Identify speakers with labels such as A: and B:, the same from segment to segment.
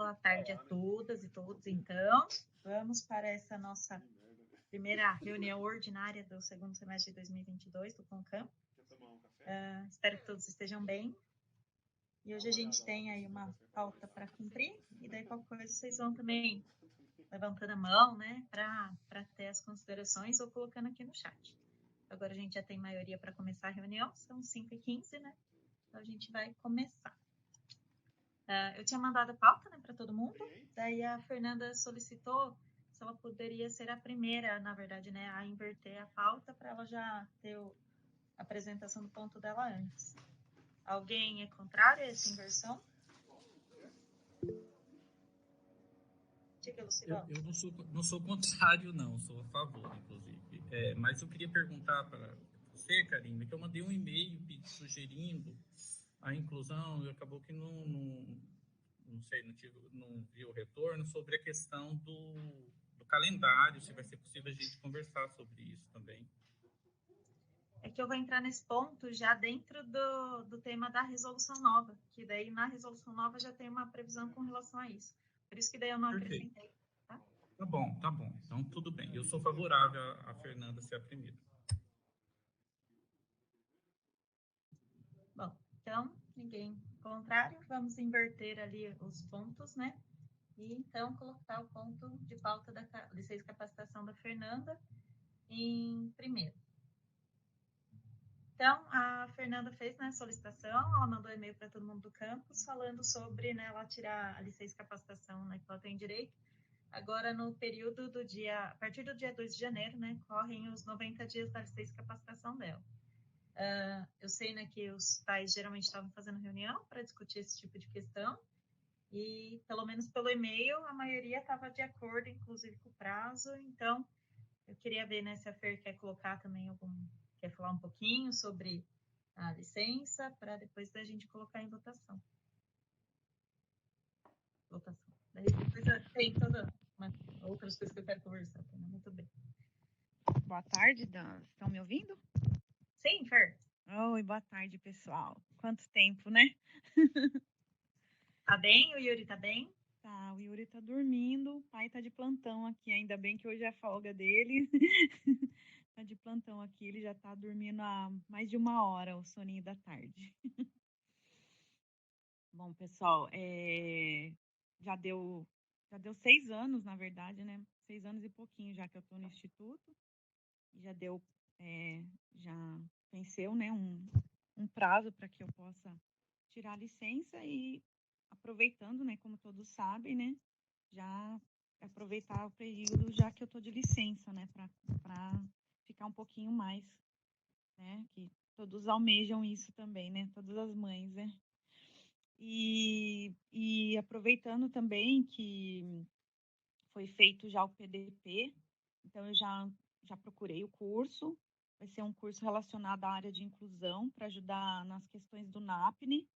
A: Boa tarde a todas e todos. Então, vamos para essa nossa primeira reunião ordinária do segundo semestre de 2022 do CONCAM. Espero que todos estejam bem. E hoje a gente tem aí uma pauta para cumprir, e daí qualquer coisa vocês vão também levantando a mão, né, para ter as considerações ou colocando aqui no chat. Agora a gente já tem maioria para começar a reunião, são 5h15, né? Então a gente vai começar. Eu tinha mandado a pauta, né, para todo mundo, daí a Fernanda solicitou se ela poderia ser a primeira, na verdade, né, a inverter a pauta para ela já ter a apresentação do ponto dela antes. Alguém é contrário a essa inversão? Diga, Lucival.
B: Eu não sou contrário, não, sou a favor, inclusive. Mas eu queria perguntar para você, Karina, que eu mandei um e-mail sugerindo a inclusão e acabou que não vi o retorno sobre a questão do calendário, se vai ser possível a gente conversar sobre isso também.
A: É que eu vou entrar nesse ponto já dentro do tema da resolução nova, que daí na resolução nova já tem uma previsão com relação a isso. Por isso que daí eu não acrescentei. Tá?
B: Tá bom. Então, tudo bem. Eu sou favorável a Fernanda ser a primeira.
A: Bom, então, ninguém contrário. Vamos inverter ali os pontos, né? E então colocar o ponto de pauta da licença de capacitação da Fernanda em primeiro. Então, a Fernanda fez, né, a solicitação, ela mandou e-mail para todo mundo do campus falando sobre, né, ela tirar a licença de capacitação, né, que ela tem direito. Agora, no período do a partir do dia 2 de janeiro, né, correm os 90 dias da licença de capacitação dela. Eu sei, né, que os pais geralmente estavam fazendo reunião para discutir esse tipo de questão, e pelo menos pelo e-mail, a maioria estava de acordo, inclusive com o prazo. Então, eu queria ver, né, se a Fer quer colocar também quer falar um pouquinho sobre a licença, para depois da gente colocar em votação. Daí depois tem todas outras coisas que eu quero conversar também. Muito bem.
C: Boa tarde, Dan. Estão me ouvindo?
A: Sim, Fer.
C: Oi, boa tarde, pessoal. Quanto tempo, né?
A: Tá bem? O Yuri tá bem?
C: Tá, o Yuri tá dormindo, o pai tá de plantão aqui, ainda bem que hoje é a folga dele. Tá de plantão aqui, ele já tá dormindo há mais de 1 hora, o soninho da tarde. Bom, pessoal, já deu 6 anos, na verdade, né? 6 anos e pouquinho já que eu tô no instituto. Já já venceu, né, um prazo para que eu possa tirar a licença e aproveitando, né, como todos sabem, né, já aproveitar o período já que eu tô de licença, né, para ficar um pouquinho mais, né, que todos almejam isso também, né, todas as mães, né. E aproveitando também que foi feito já o PDP, então eu já procurei o curso. Vai ser um curso relacionado à área de inclusão para ajudar nas questões do NAPNE.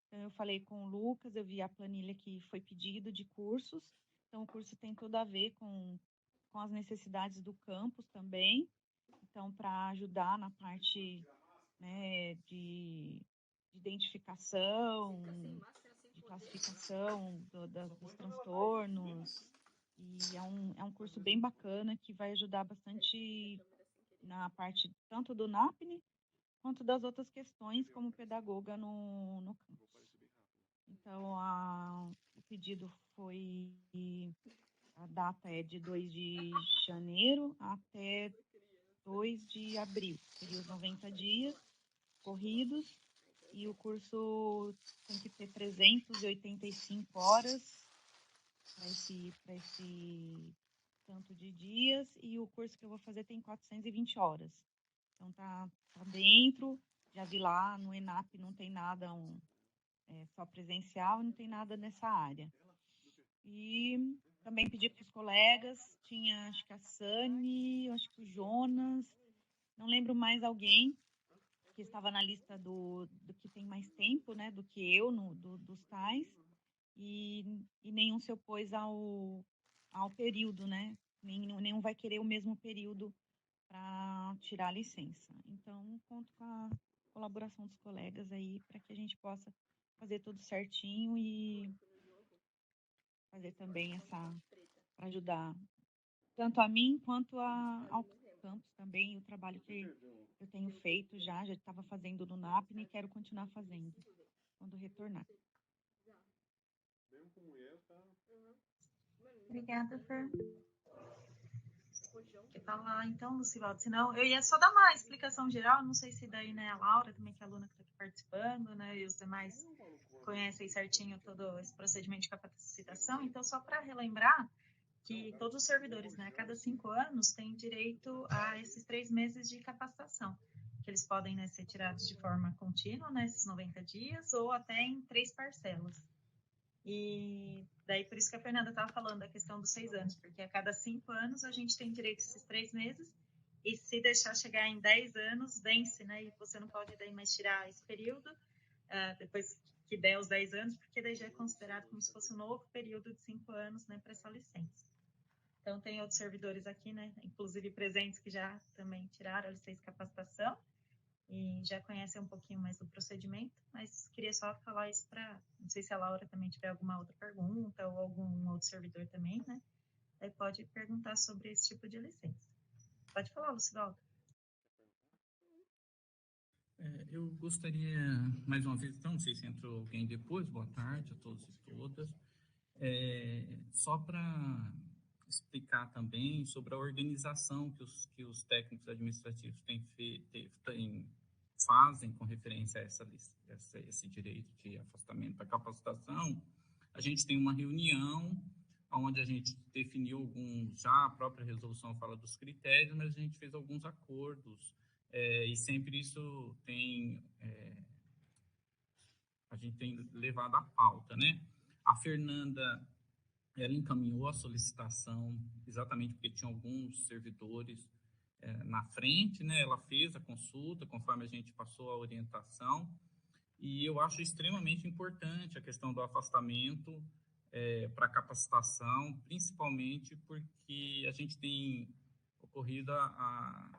C: Então, eu falei com o Lucas, eu vi a planilha que foi pedido de cursos. Então, o curso tem tudo a ver com as necessidades do campus também. Então, para ajudar na parte, né, de identificação, de classificação dos transtornos. E é um curso bem bacana que vai ajudar bastante na parte tanto do NAPNE quanto das outras questões como pedagoga no campus. Então, o pedido foi, a data é de 2 de janeiro até 2 de abril, seria os 90 dias corridos, e o curso tem que ter 385 horas para esse tanto de dias, e o curso que eu vou fazer tem 420 horas. Então tá dentro, já vi lá no ENAP não tem nada, só presencial, não tem nada nessa área. E também pedi para os colegas, tinha acho que a Sani, acho que o Jonas, não lembro mais alguém que estava na lista do que tem mais tempo, né, do que eu, dos tais, e nenhum se opôs ao período, né? Nenhum vai querer o mesmo período para tirar a licença. Então, conto com a colaboração dos colegas aí para que a gente possa fazer tudo certinho e fazer também para ajudar tanto a mim quanto ao campus também, o trabalho que eu tenho feito já estava fazendo no NAPNE e quero continuar fazendo quando retornar.
A: Obrigada, Fer. Quer falar então, Lucivaldo? Senão, eu ia só dar uma explicação geral, não sei se daí, né, a Laura também, que é a aluna que está aqui participando, né, e os demais conhecem certinho todo esse procedimento de capacitação, então só para relembrar que todos os servidores, né, a cada 5 anos, têm direito a esses 3 meses de capacitação, que eles podem, né, ser tirados de forma contínua, né, esses 90 dias, ou até em 3 parcelas. E daí, por isso que a Fernanda estava falando da questão dos 6 anos, porque a cada 5 anos a gente tem direito a esses 3 meses, e se deixar chegar em 10 anos, vence, né, e você não pode daí mais tirar esse período, depois que der os 10 anos, porque daí já é considerado como se fosse um novo período de 5 anos, né, para essa licença. Então, tem outros servidores aqui, né, inclusive presentes, que já também tiraram a licença de capacitação e já conhecem um pouquinho mais do procedimento, mas queria só falar isso para, não sei se a Laura também tiver alguma outra pergunta ou algum outro servidor também, né, aí pode perguntar sobre esse tipo de licença. Pode falar, Lucivaldo.
B: Eu gostaria, mais uma vez, então, não sei se entrou alguém depois, boa tarde a todos e todas, só para explicar também sobre a organização que os técnicos administrativos fazem com referência a esse direito de afastamento da capacitação. A gente tem uma reunião onde a gente definiu já a própria resolução fala dos critérios, mas a gente fez alguns acordos, e sempre isso a gente tem levado à pauta, né? A Fernanda, ela encaminhou a solicitação exatamente porque tinha alguns servidores na frente, né? Ela fez a consulta conforme a gente passou a orientação, e eu acho extremamente importante a questão do afastamento para capacitação, principalmente porque a gente tem ocorrido a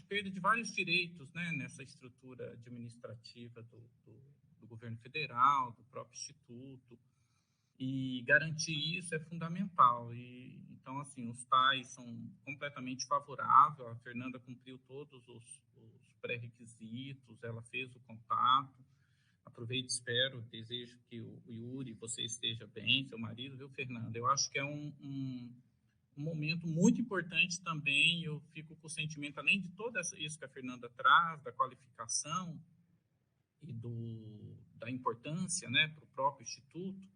B: perda de vários direitos, né, nessa estrutura administrativa do governo federal, do próprio instituto, e garantir isso é fundamental. Então, assim, os TAIs são completamente favoráveis, a Fernanda cumpriu todos os pré-requisitos, ela fez o contato. Aproveito, espero, desejo que o Yuri, você esteja bem, seu marido, viu, Fernanda? Eu acho que é um momento muito importante também. Eu fico com o sentimento, além de tudo isso que a Fernanda traz, da qualificação e da importância, né, para o próprio Instituto.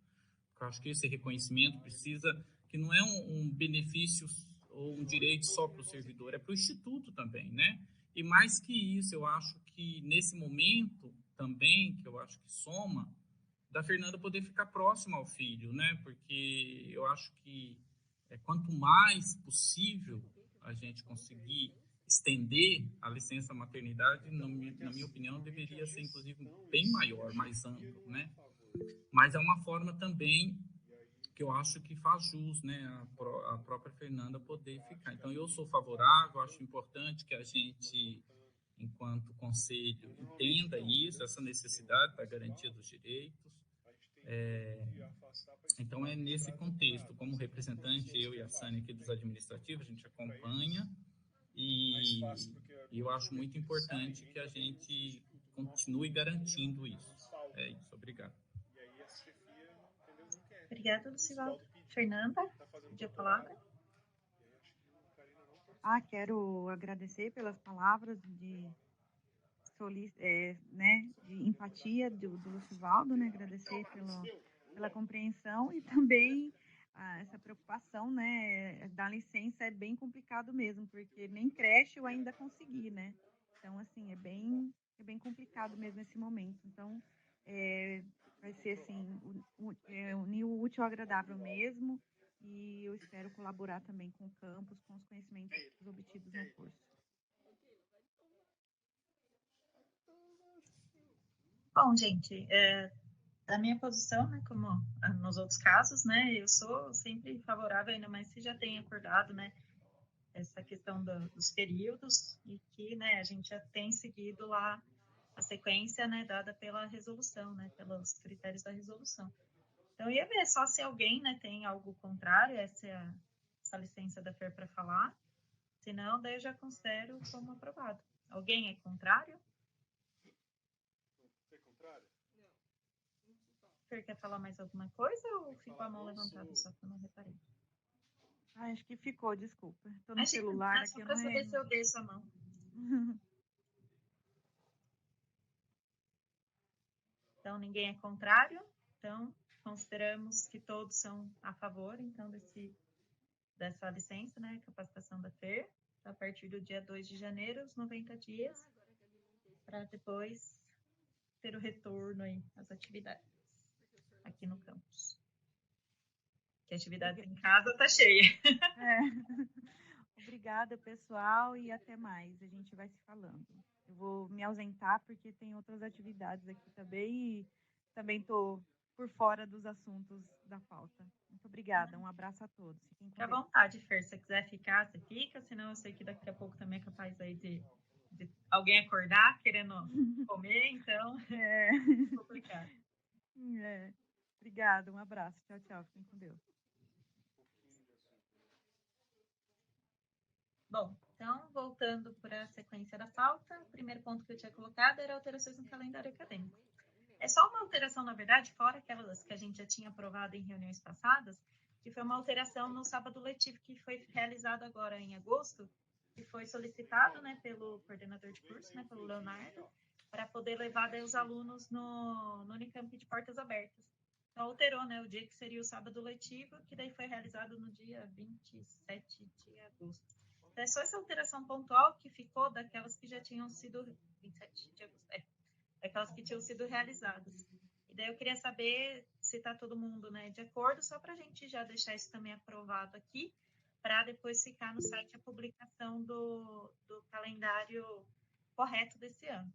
B: Eu acho que esse reconhecimento precisa, que não é um benefício ou um direito só para o servidor, é para o Instituto também, né? E mais que isso, eu acho que nesse momento também, que eu acho que soma, da Fernanda poder ficar próxima ao filho, né? Porque eu acho que quanto mais possível a gente conseguir estender a licença maternidade, na minha opinião, deveria ser, inclusive, bem maior, mais amplo, né? Mas é uma forma também que eu acho que faz jus, né, a própria Fernanda poder ficar. Então, eu sou favorável, acho importante que a gente, enquanto conselho, entenda isso, essa necessidade da garantia dos direitos. Então, é nesse contexto, como representante, eu e a Sânia aqui dos administrativos, a gente acompanha e eu acho muito importante que a gente continue garantindo isso. É isso, obrigado.
A: Obrigada, Lucivaldo. Fernanda, pediu a palavra?
C: Quero agradecer pelas palavras de empatia do Lucivaldo, né? Agradecer pela compreensão e também essa preocupação, né? Da licença é bem complicado mesmo, porque nem creche eu ainda consegui, né? Então, assim, é bem complicado mesmo esse momento. Então, vai ser, assim, unir o útil ao agradável mesmo, e eu espero colaborar também com o campus, com os conhecimentos obtidos no curso.
A: Bom, gente, da minha posição, né, como nos outros casos, né, eu sou sempre favorável, ainda mais se já tem acordado, né, essa questão dos períodos e que, né, a gente já tem seguido lá a sequência, né, dada pela resolução, né, pelos critérios da resolução. Então, eu ia ver só se alguém, né, tem algo contrário, essa licença da FER para falar. Se não, daí eu já considero como aprovado. Alguém é contrário?
D: Você é contrário?
A: Fer quer falar mais alguma coisa ou ficou a mão levantada só que eu não reparei?
C: Acho que ficou, desculpa. Tô no celular aqui.
A: Só para saber se eu desço a mão. Então, ninguém é contrário. Então, consideramos que todos são a favor, então, dessa licença, né, capacitação da FER, a partir do dia 2 de janeiro, os 90 dias, para depois ter o retorno aí às atividades aqui no campus. Que atividades em casa tá cheia.
C: Obrigada, pessoal, e até mais. A gente vai se falando. Eu vou me ausentar porque tem outras atividades aqui também e também estou por fora dos assuntos da pauta. Muito obrigada. Um abraço a todos.
A: Fique à vontade, Fer. Se você quiser ficar, você fica. Senão eu sei que daqui a pouco também é capaz aí de alguém acordar querendo comer, então é complicado.
C: Obrigada, um abraço. Tchau, tchau. Fiquem com Deus.
A: Bom, então, voltando para a sequência da pauta, o primeiro ponto que eu tinha colocado era alterações no calendário acadêmico. É só uma alteração, na verdade, fora aquelas que a gente já tinha aprovado em reuniões passadas, que foi uma alteração no sábado letivo que foi realizado agora em agosto, que foi solicitado, né, pelo coordenador de curso, né, pelo Leonardo, para poder levar daí, os alunos no Unicamp de portas abertas. Então, alterou, né, o dia que seria o sábado letivo, que daí foi realizado no dia 27 de agosto. Então, é só essa alteração pontual que ficou daquelas que já tinham sido 27 de agosto, daquelas que tinham sido realizadas. E daí eu queria saber se está todo mundo, né, de acordo, só para a gente já deixar isso também aprovado aqui, para depois ficar no site a publicação do calendário correto desse ano.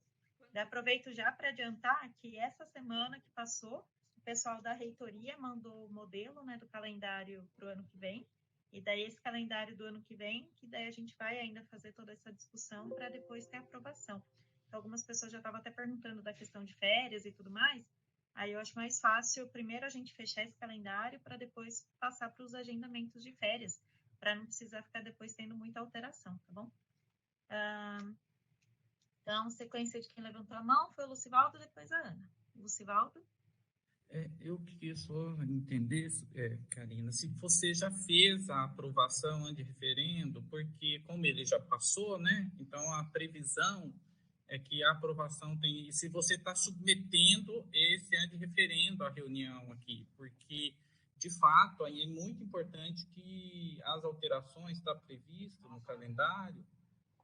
A: Daí aproveito já para adiantar que essa semana que passou, o pessoal da reitoria mandou o modelo, né, do calendário para o ano que vem. E daí esse calendário do ano que vem, que daí a gente vai ainda fazer toda essa discussão para depois ter aprovação. Então, algumas pessoas já estavam até perguntando da questão de férias e tudo mais. Aí eu acho mais fácil primeiro a gente fechar esse calendário para depois passar para os agendamentos de férias, para não precisar ficar depois tendo muita alteração, tá bom? Então, sequência de quem levantou a mão foi o Lucivaldo, depois a Ana. Lucivaldo?
B: Eu queria só entender, Karina, se você já fez a aprovação de referendo, porque como ele já passou, né? Então a previsão é que a aprovação tem. E se você está submetendo esse de referendo à reunião aqui, porque de fato aí é muito importante que as alterações está previsto no calendário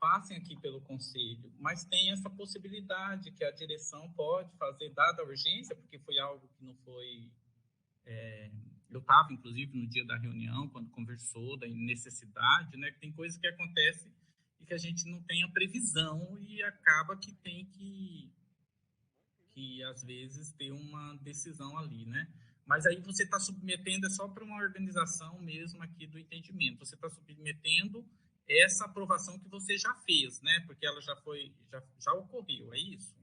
B: passem aqui pelo conselho, mas tem essa possibilidade que a direção pode fazer, dada a urgência, porque foi algo que não foi... eu estava, inclusive, no dia da reunião, quando conversou da necessidade, né, que tem coisas que acontecem e que a gente não tem a previsão e acaba que tem que às vezes, ter uma decisão ali, né? Mas aí você está submetendo, é só para uma organização mesmo aqui do entendimento, você está submetendo essa aprovação que você já fez, né? Porque ela já ocorreu, é isso?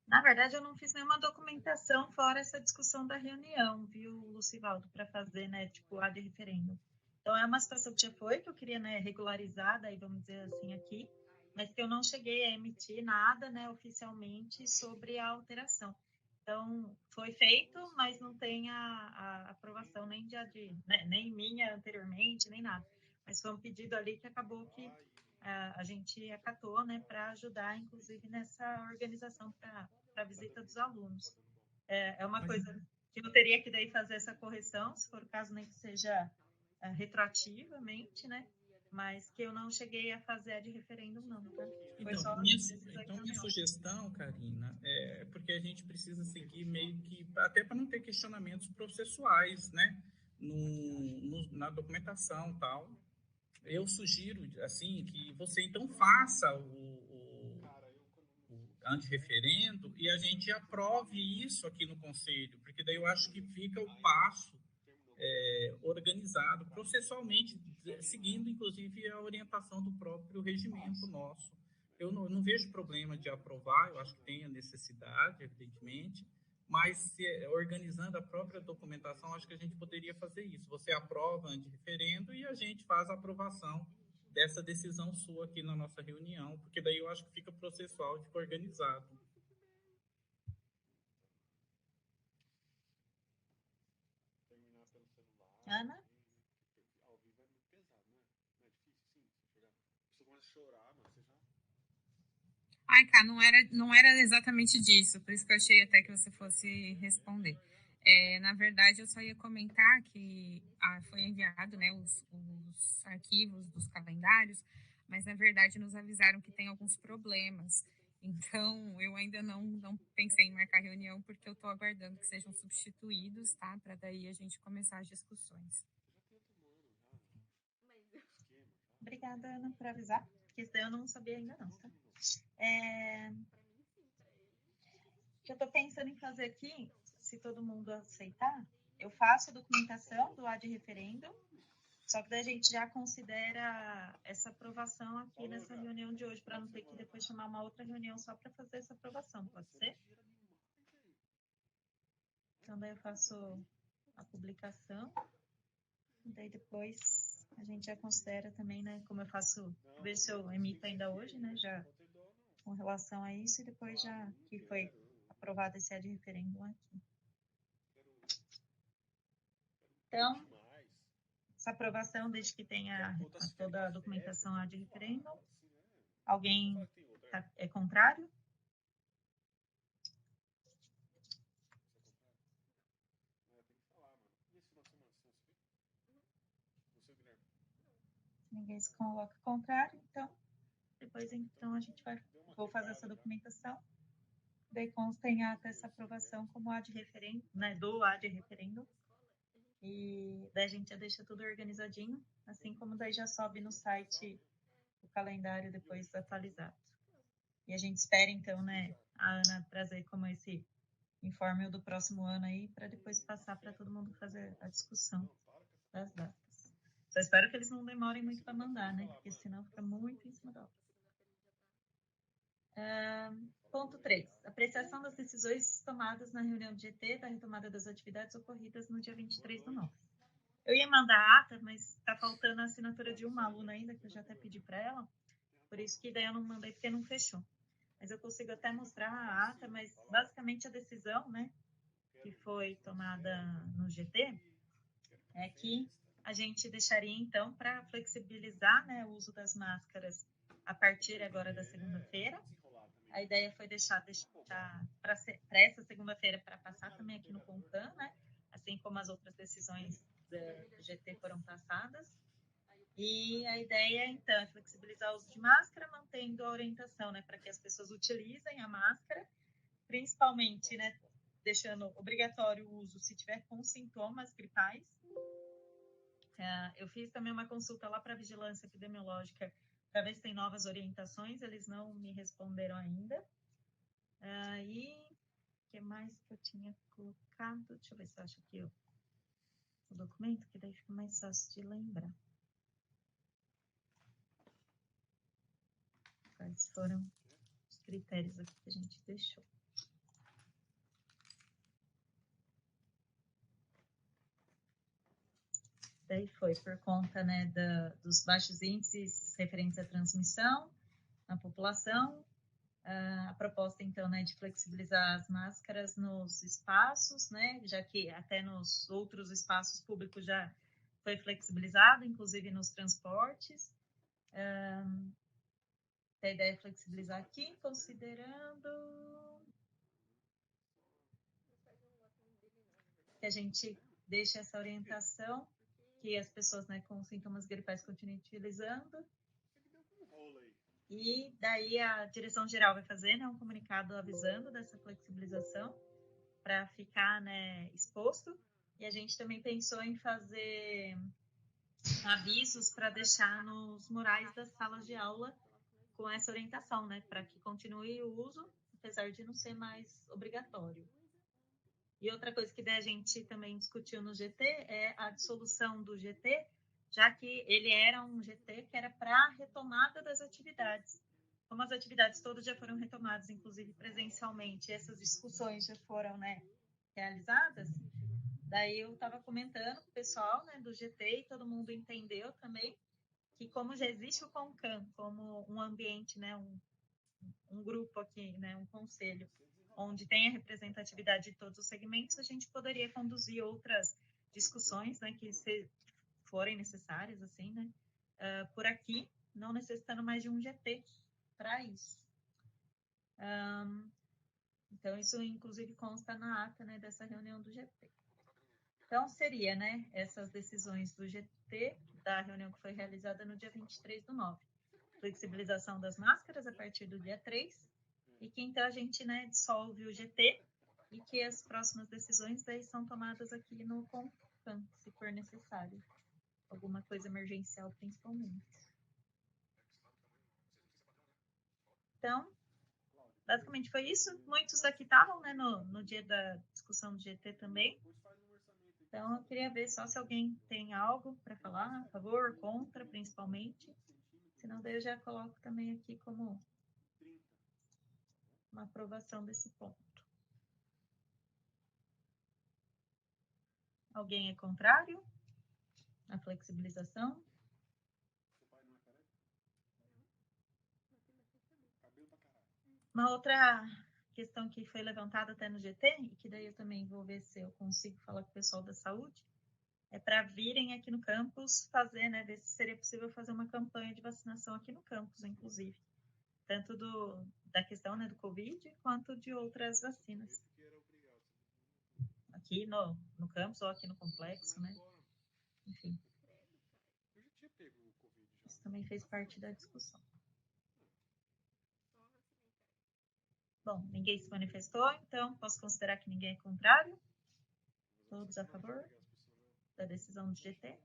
A: Na verdade, eu não fiz nenhuma documentação fora essa discussão da reunião, viu, Lucivaldo, para fazer, né, tipo, a de referendo. Então, é uma situação que já foi, que eu queria, né, regularizar, daí vamos dizer assim aqui, mas que eu não cheguei a emitir nada, né, oficialmente sobre a alteração. Então, foi feito, mas não tem a aprovação nem né, nem minha anteriormente, nem nada. Mas foi um pedido ali que acabou que a gente acatou, né, para ajudar, inclusive, nessa organização para a visita dos alunos. É uma coisa que eu teria que daí fazer essa correção, se for o caso, nem que seja retroativamente, né, mas que eu não cheguei a fazer a de referendo, não, tá?
B: Então, minha sugestão, Karina, é porque a gente precisa seguir meio que, até para não ter questionamentos processuais, né, na documentação e tal. Eu sugiro, assim, que você então faça o antirreferendo e a gente aprove isso aqui no Conselho, porque daí eu acho que fica o passo organizado processualmente, seguindo, inclusive, a orientação do próprio regimento nosso. Eu não vejo problema de aprovar, eu acho que tem a necessidade, evidentemente, mas organizando a própria documentação, acho que a gente poderia fazer isso. Você aprova ante referendo e a gente faz a aprovação dessa decisão sua aqui na nossa reunião, porque daí eu acho que fica processual, fica organizado.
A: Ana?
D: Ai, cá, não era exatamente disso, por isso que eu achei até que você fosse responder. Na verdade, eu só ia comentar que foi enviado, né, os arquivos dos calendários, mas na verdade nos avisaram que tem alguns problemas. Então, eu ainda não pensei em marcar reunião, porque eu estou aguardando que sejam substituídos, tá? Para daí a gente começar as discussões.
A: Obrigada, Ana, por avisar, porque isso daí eu não sabia ainda não, tá? O que eu estou pensando em fazer aqui, se todo mundo aceitar, eu faço a documentação do ad referendo, só que daí a gente já considera essa aprovação aqui nessa reunião de hoje, para não ter que depois chamar uma outra reunião só para fazer essa aprovação, pode ser? Então daí eu faço a publicação, e daí depois a gente já considera também, né, como eu faço, ver se eu emito ainda hoje, né, já com relação a isso, e depois já que foi aprovado esse ad referendo aqui. Então, essa aprovação, desde que tenha toda a documentação ad referendo, alguém é contrário? Ninguém se coloca contrário, então depois então a gente vou fazer essa documentação, daí consta em ata essa aprovação como ad referendo, né, do ad referendo, e daí a gente já deixa tudo organizadinho, assim como daí já sobe no site o calendário depois atualizado. E a gente espera então, né, a Ana trazer como esse informe do próximo ano aí, para depois passar para todo mundo fazer a discussão das datas. Só espero que eles não demorem muito para mandar, né? Porque senão fica muito em cima da hora. Ponto 3. Apreciação das decisões tomadas na reunião do GT da retomada das atividades ocorridas no dia 23/9. Eu ia mandar a ata, mas está faltando a assinatura de uma aluna ainda, que eu já até pedi para ela. Por isso que daí eu não mandei, porque não fechou. Mas eu consigo até mostrar a ata, mas basicamente a decisão, né, que foi tomada no GT é que a gente deixaria, então, para flexibilizar, né, o uso das máscaras a partir agora da segunda-feira. A ideia foi deixar para essa segunda-feira para passar também aqui no CONCAN, né, assim como as outras decisões do GT foram passadas. E a ideia, então, é flexibilizar o uso de máscara, mantendo a orientação, né, para que as pessoas utilizem a máscara, principalmente, né, deixando obrigatório o uso se tiver com sintomas gripais. Eu fiz também uma consulta lá para a Vigilância Epidemiológica para ver se tem novas orientações, eles não me responderam ainda. E o que mais que eu tinha colocado? Deixa eu ver se eu acho aqui o documento, que daí fica mais fácil de lembrar. Quais foram os critérios aqui que a gente deixou? Daí foi por conta, né, dos baixos índices referentes à transmissão na população. A proposta, então, né, de flexibilizar as máscaras nos espaços, né, já que até nos outros espaços públicos já foi flexibilizado, inclusive nos transportes. A ideia é flexibilizar aqui, considerando que a gente deixa essa orientação que as pessoas, né, com sintomas gripais continuem utilizando. E daí a direção-geral vai fazer, né, um comunicado avisando dessa flexibilização para ficar, né, exposto. E a gente também pensou em fazer avisos para deixar nos murais das salas de aula com essa orientação, né, para que continue o uso, apesar de não ser mais obrigatório. E outra coisa que a gente também discutiu no GT é a dissolução do GT, já que ele era um GT que era para a retomada das atividades. Como as atividades todas já foram retomadas, inclusive presencialmente, essas discussões já foram, né, realizadas, daí eu estava comentando com o pessoal, né, do GT, e todo mundo entendeu também que como já existe o CONCAM como um ambiente, né, um grupo aqui, né, um conselho, onde tem a representatividade de todos os segmentos, a gente poderia conduzir outras discussões, né, que forem necessárias, assim, né, por aqui, não necessitando mais de um GT para isso. Então, isso inclusive consta na ata, né, dessa reunião do GT. Então, seria, né, essas decisões do GT, da reunião que foi realizada no dia 23/9. Flexibilização das máscaras a partir do dia 3, e que então a gente, né, dissolve o GT, e que as próximas decisões daí são tomadas aqui no CONCAM, se for necessário. Alguma coisa emergencial, principalmente. Então, basicamente foi isso. Muitos aqui estavam, né, no dia da discussão do GT também. Então, eu queria ver só se alguém tem algo para falar, a favor, contra, principalmente. Senão, daí eu já coloco também aqui como uma aprovação desse ponto. Alguém é contrário à flexibilização? Uma outra questão que foi levantada até no GT, e que daí eu também vou ver se eu consigo falar com o pessoal da saúde, é para virem aqui no campus fazer, né, ver se seria possível fazer uma campanha de vacinação aqui no campus, inclusive. Tanto da questão, né, do Covid, quanto de outras vacinas. Aqui no campus ou aqui no complexo, né? Enfim. Isso também fez parte da discussão. Bom, ninguém se manifestou, então posso considerar que ninguém é contrário? Todos a favor da decisão do GT?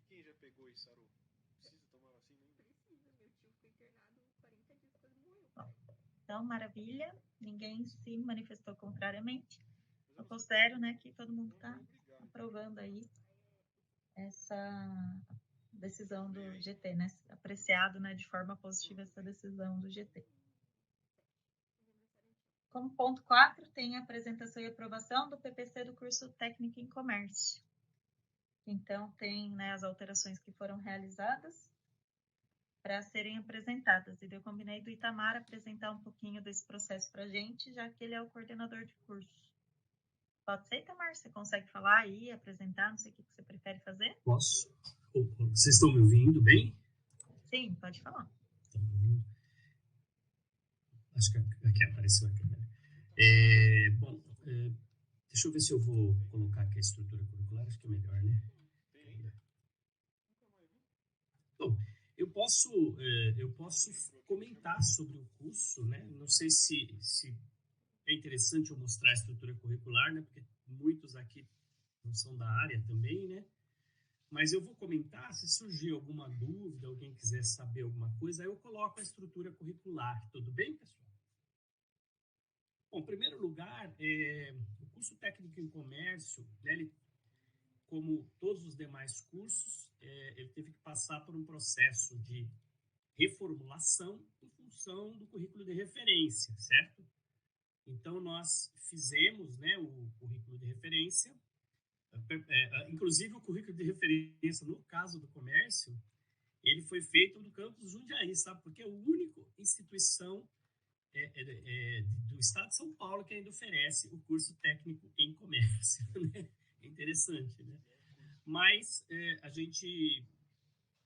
E: Quem já pegou isso, Saru? Precisa tomar vacina ainda?
F: Precisa, meu tio foi internado 40 dias depois morreu.
A: Bom, então, maravilha. Ninguém se manifestou contrariamente. Eu considero, né, que todo mundo está aprovando aí essa decisão do GT, né? Apreciado, né, de forma positiva essa decisão do GT. Como ponto 4, tem a apresentação e aprovação do PPC do curso Técnico em Comércio. Então, tem, né, as alterações que foram realizadas para serem apresentadas. E eu combinei do Itamar apresentar um pouquinho desse processo para a gente, já que ele é o coordenador de curso. Pode ser, Itamar? Você consegue falar aí, apresentar? Não sei o que você prefere fazer?
G: Posso? Vocês estão me ouvindo bem?
A: Sim, pode falar.
G: Estão me ouvindo? Acho que aqui apareceu a câmera. Deixa eu ver se eu vou colocar aqui a estrutura curricular, acho que é melhor, né? Bom, eu posso comentar sobre o curso, né? Não sei se é interessante eu mostrar a estrutura curricular, né? Porque muitos aqui não são da área também, né? Mas eu vou comentar, se surgir alguma dúvida, alguém quiser saber alguma coisa, aí eu coloco a estrutura curricular. Tudo bem, pessoal? Bom, em primeiro lugar, o curso técnico em comércio, né, ele, como todos os demais cursos, ele teve que passar por um processo de reformulação em função do currículo de referência, certo? Então, nós fizemos, né, o currículo de referência, inclusive o currículo de referência, no caso do comércio, ele foi feito no campus Jundiaí, sabe? Porque é a única instituição do estado de São Paulo que ainda oferece o curso técnico em comércio, né? É interessante, né? Mas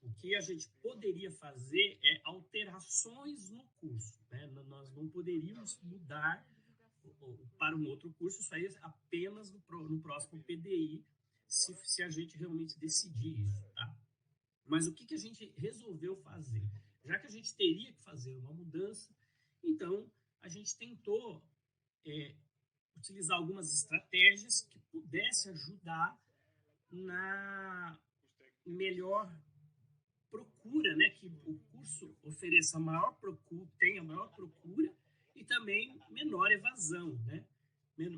G: o que a gente poderia fazer é alterações no curso, né? Nós não poderíamos mudar para um outro curso, isso aí apenas no próximo PDI, se a gente realmente decidir isso, tá? Mas o que a gente resolveu fazer? Já que a gente teria que fazer uma mudança, então a gente tentou utilizar algumas estratégias que pudessem ajudar na melhor procura, né? Que o curso ofereça tenha maior procura e também menor evasão, né?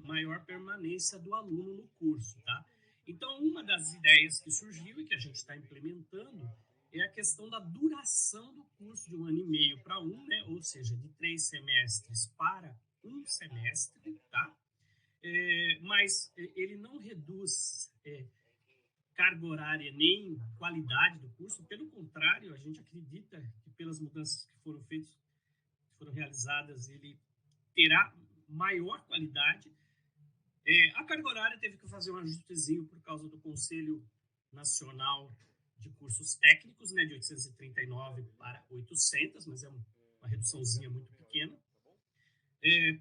G: Maior permanência do aluno no curso, tá? Então, uma das ideias que surgiu e que a gente está implementando é a questão da duração do curso de 1 ano e meio para 1, né? Ou seja, de 3 semestres para 1 segundo semestre, tá? Mas ele não reduz carga horária nem qualidade do curso. Pelo contrário, a gente acredita que pelas mudanças que foram feitas, que foram realizadas, ele terá maior qualidade. A carga horária teve que fazer um ajustezinho por causa do Conselho Nacional de Cursos Técnicos, né, de 839 para 800, mas é uma reduçãozinha muito pequena.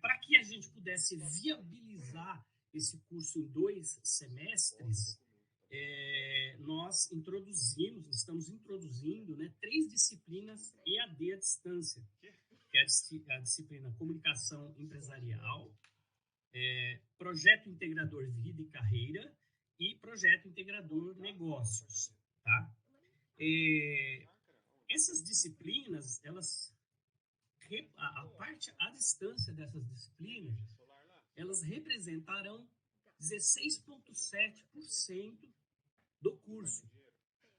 G: Para que a gente pudesse viabilizar esse curso em 2 semestres, nós estamos introduzindo, né, 3 disciplinas EAD à distância, que é a disciplina Comunicação Empresarial, Projeto Integrador Vida e Carreira e Projeto Integrador Negócios, tá? Essas disciplinas, a parte à distância dessas disciplinas, elas representarão 16,7% do curso.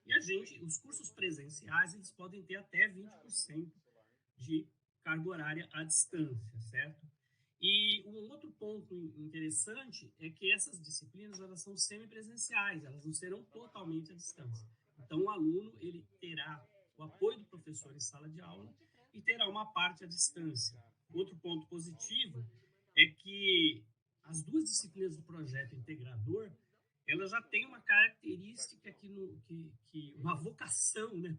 G: E os cursos presenciais, eles podem ter até 20% de carga horária à distância, certo? E um outro ponto interessante é que essas disciplinas, elas são semipresenciais, elas não serão totalmente à distância. Então, o aluno, ele terá o apoio do professor em sala de aula e terá uma parte à distância. Outro ponto positivo é que as 2 disciplinas do projeto integrador, ela já tem uma característica uma vocação, né,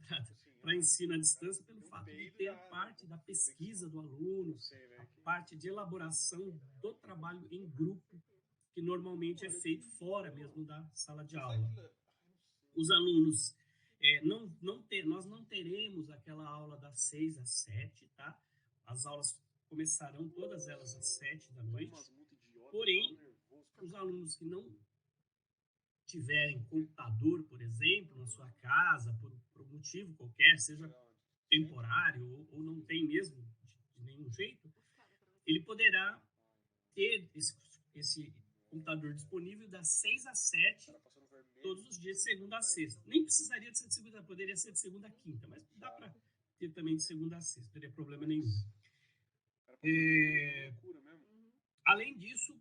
G: para ensino à distância, pelo fato de ter a parte da pesquisa do aluno, a parte de elaboração do trabalho em grupo, que normalmente é feito fora mesmo da sala de aula. Os alunos, nós não teremos aquela aula das 6 às 7, tá? As aulas começarão todas elas às 7 da noite, porém, os alunos que não tiverem computador, por exemplo, na sua casa, por motivo qualquer, seja temporário ou não tem mesmo de nenhum jeito, ele poderá ter esse computador disponível das 6 às 7, todos os dias, de segunda a sexta. Nem precisaria de ser de segunda, poderia ser de segunda a quinta, mas dá para ter também de segunda a sexta, não teria problema nenhum. Além disso,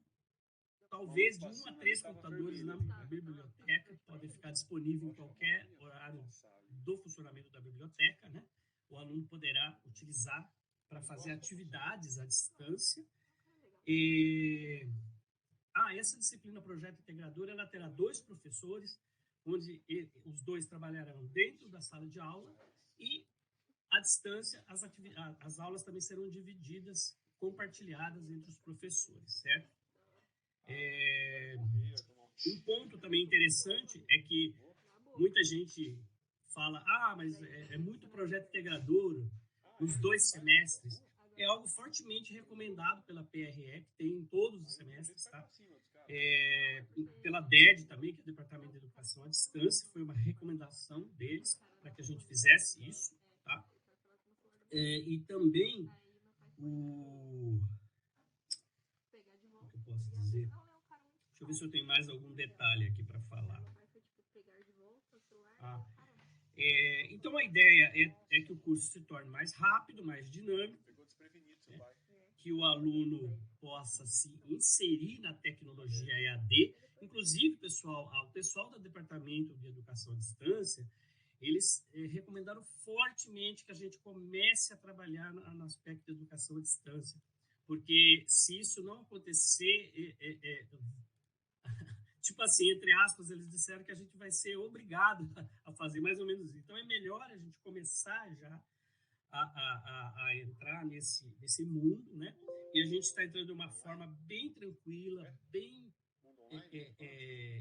G: talvez de 1 a 3 computadores na biblioteca podem ficar disponíveis em qualquer horário do funcionamento da biblioteca, né? O aluno poderá utilizar para fazer atividades à distância. Essa disciplina Projeto Integrador, ela terá 2 professores, onde os 2 trabalharão dentro da sala de aula e, à distância, as aulas também serão divididas, compartilhadas entre os professores, certo? Um ponto também interessante é que muita gente fala, mas é muito projeto integrador nos 2 semestres. É algo fortemente recomendado pela PRE, que tem em todos os semestres, tá? Pela DED também, que é o Departamento de Educação à Distância, foi uma recomendação deles para que a gente fizesse isso, tá? E também como que eu posso dizer? Deixa eu ver se eu tenho mais algum detalhe aqui para falar. Então, a ideia é que o curso se torne mais rápido, mais dinâmico, que o aluno possa se inserir na tecnologia EAD. Inclusive, o pessoal do Departamento de Educação à Distância, eles recomendaram fortemente que a gente comece a trabalhar no aspecto de educação à distância, porque se isso não acontecer, tipo assim, entre aspas, eles disseram que a gente vai ser obrigado a fazer mais ou menos isso. Então, é melhor a gente começar já a entrar nesse mundo, né? E a gente está entrando de uma forma bem tranquila, bem...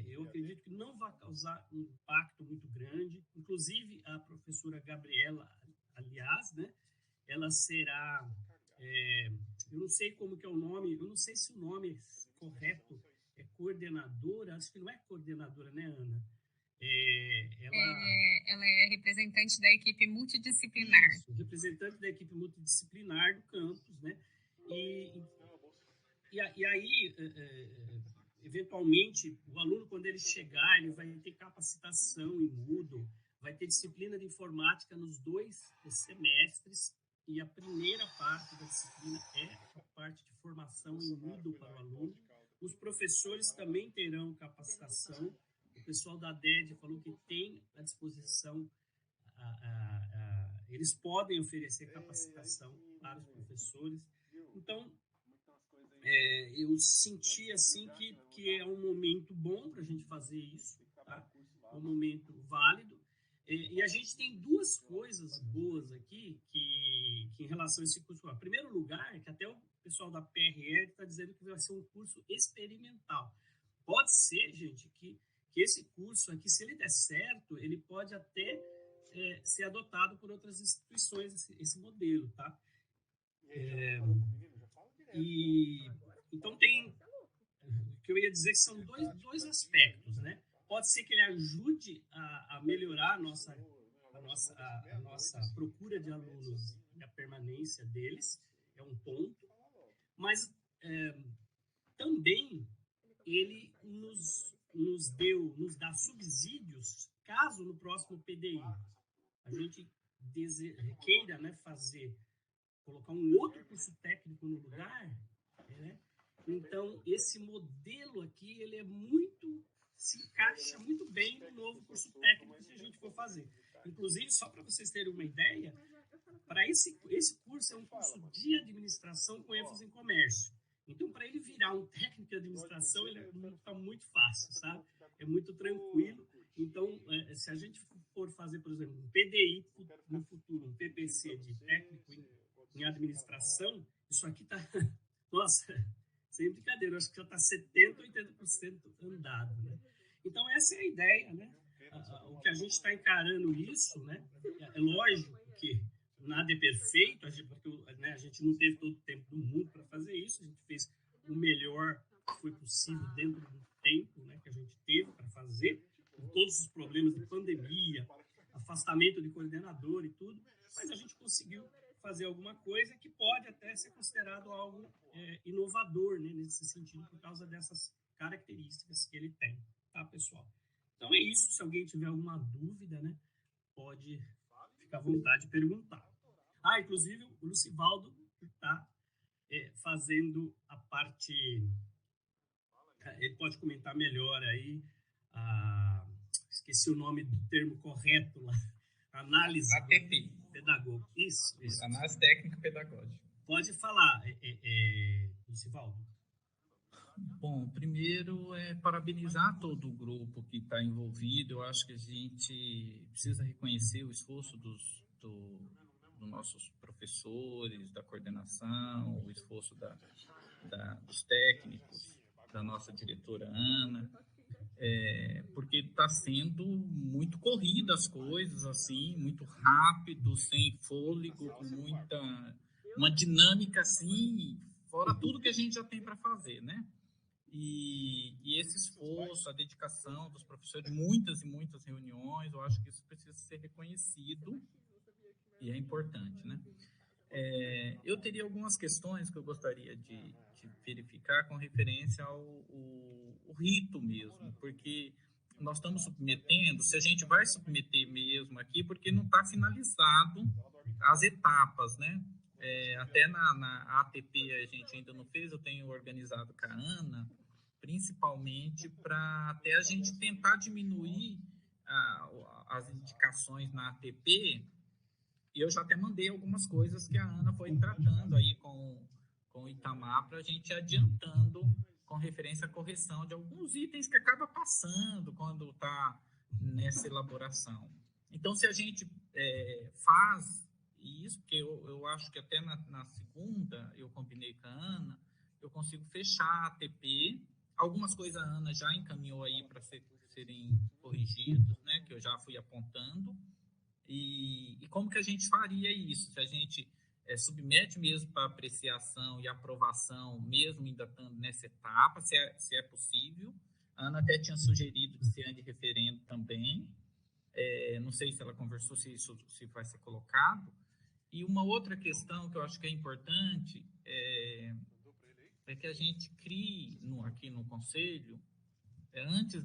G: eu acredito que não vai causar um impacto muito grande. Inclusive, a professora Gabriela, aliás, né? Ela será... eu não sei como que é o nome, eu não sei se o nome correto é coordenadora, acho que não é coordenadora, né, Ana?
D: Ela é representante da equipe multidisciplinar.
G: Isso, representante da equipe multidisciplinar do campus, né? E aí, eventualmente, o aluno, quando ele chegar, ele vai ter capacitação em Moodle, vai ter disciplina de informática nos 2 semestres, e a primeira parte da disciplina é a parte de formação formação em Moodle para o aluno. Os professores também terão capacitação. O pessoal da DED falou que tem à disposição, eles podem oferecer capacitação para os professores. Então, eu senti assim que é um momento bom para a gente fazer isso, tá? Um momento válido. E a gente tem duas coisas boas aqui que em relação a esse curso. Em primeiro lugar, que até o pessoal da PRR está dizendo que vai ser um curso experimental. Pode ser, gente, que esse curso aqui, se ele der certo, ele pode até ser adotado por outras instituições, esse modelo, tá? Então o que eu ia dizer que são dois aspectos, né? Pode ser que ele ajude a melhorar a nossa procura de alunos e a permanência deles, é um ponto, mas também ele nos dá subsídios caso no próximo PDI a gente queira, né, colocar um outro curso técnico no lugar, né? Então, esse modelo aqui, ele se encaixa muito bem no novo curso técnico que a gente for fazer. Inclusive, só para vocês terem uma ideia, para esse curso é um curso de administração com ênfase em comércio. Então, para ele virar um técnico de administração, ele está muito fácil, sabe? É muito tranquilo. Então, se a gente for fazer, por exemplo, um PDI no futuro, um PPC de técnico em administração, isso aqui está... Nossa, sem brincadeira, eu acho que já está 70%, 80% andado, né? Então, essa é a ideia, né? O que a gente está encarando isso, né? É lógico que nada é perfeito, porque né, a gente não teve todo o tempo do mundo para fazer isso, a gente fez o melhor que foi possível dentro do tempo, né, que a gente teve para fazer, com todos os problemas de pandemia, afastamento de coordenador e tudo, mas a gente conseguiu fazer alguma coisa que pode até ser considerado algo inovador, né, nesse sentido, por causa dessas características que ele tem, tá, pessoal? Então é isso, se alguém tiver alguma dúvida, né, pode ficar à vontade de perguntar. Inclusive o Lucivaldo está fazendo a parte, ele pode comentar melhor aí, esqueci o nome do termo correto lá, análise
B: ATP.
G: Pedagógica. Isso.
B: Análise técnica pedagógica.
G: Pode falar, Lucivaldo.
B: Bom, primeiro parabenizar todo o grupo que está envolvido. Eu acho que a gente precisa reconhecer o esforço dos nossos professores, da coordenação, o esforço dos técnicos, da nossa diretora Ana, porque está sendo muito corrida as coisas, assim, muito rápido, sem fôlego, com uma dinâmica assim, fora tudo que a gente já tem para fazer, né? E esse esforço, a dedicação dos professores, muitas e muitas reuniões, eu acho que isso precisa ser reconhecido e é importante, né? Eu teria algumas questões que eu gostaria de verificar com referência ao rito mesmo, porque nós estamos submetendo, se a gente vai submeter mesmo aqui, porque não está finalizado as etapas, né? Até na ATP a gente ainda não fez, eu tenho organizado com a Ana, principalmente para até a gente tentar diminuir as indicações na ATP. E eu já até mandei algumas coisas que a Ana foi tratando aí com o Itamar para a gente ir adiantando com referência à correção de alguns itens que acaba passando quando está nessa elaboração. Então, se a gente faz isso, porque eu acho que até na segunda eu combinei com a Ana, eu consigo fechar a ATP. Algumas coisas a Ana já encaminhou aí para serem corrigidos, né, que eu já fui apontando. E como que a gente faria isso? Se a gente submete mesmo para apreciação e aprovação, mesmo ainda estando nessa etapa, se é possível. A Ana até tinha sugerido que se ande referendo também. Não sei se ela conversou se vai ser colocado. E uma outra questão que eu acho que é importante é que a gente crie aqui no Conselho, antes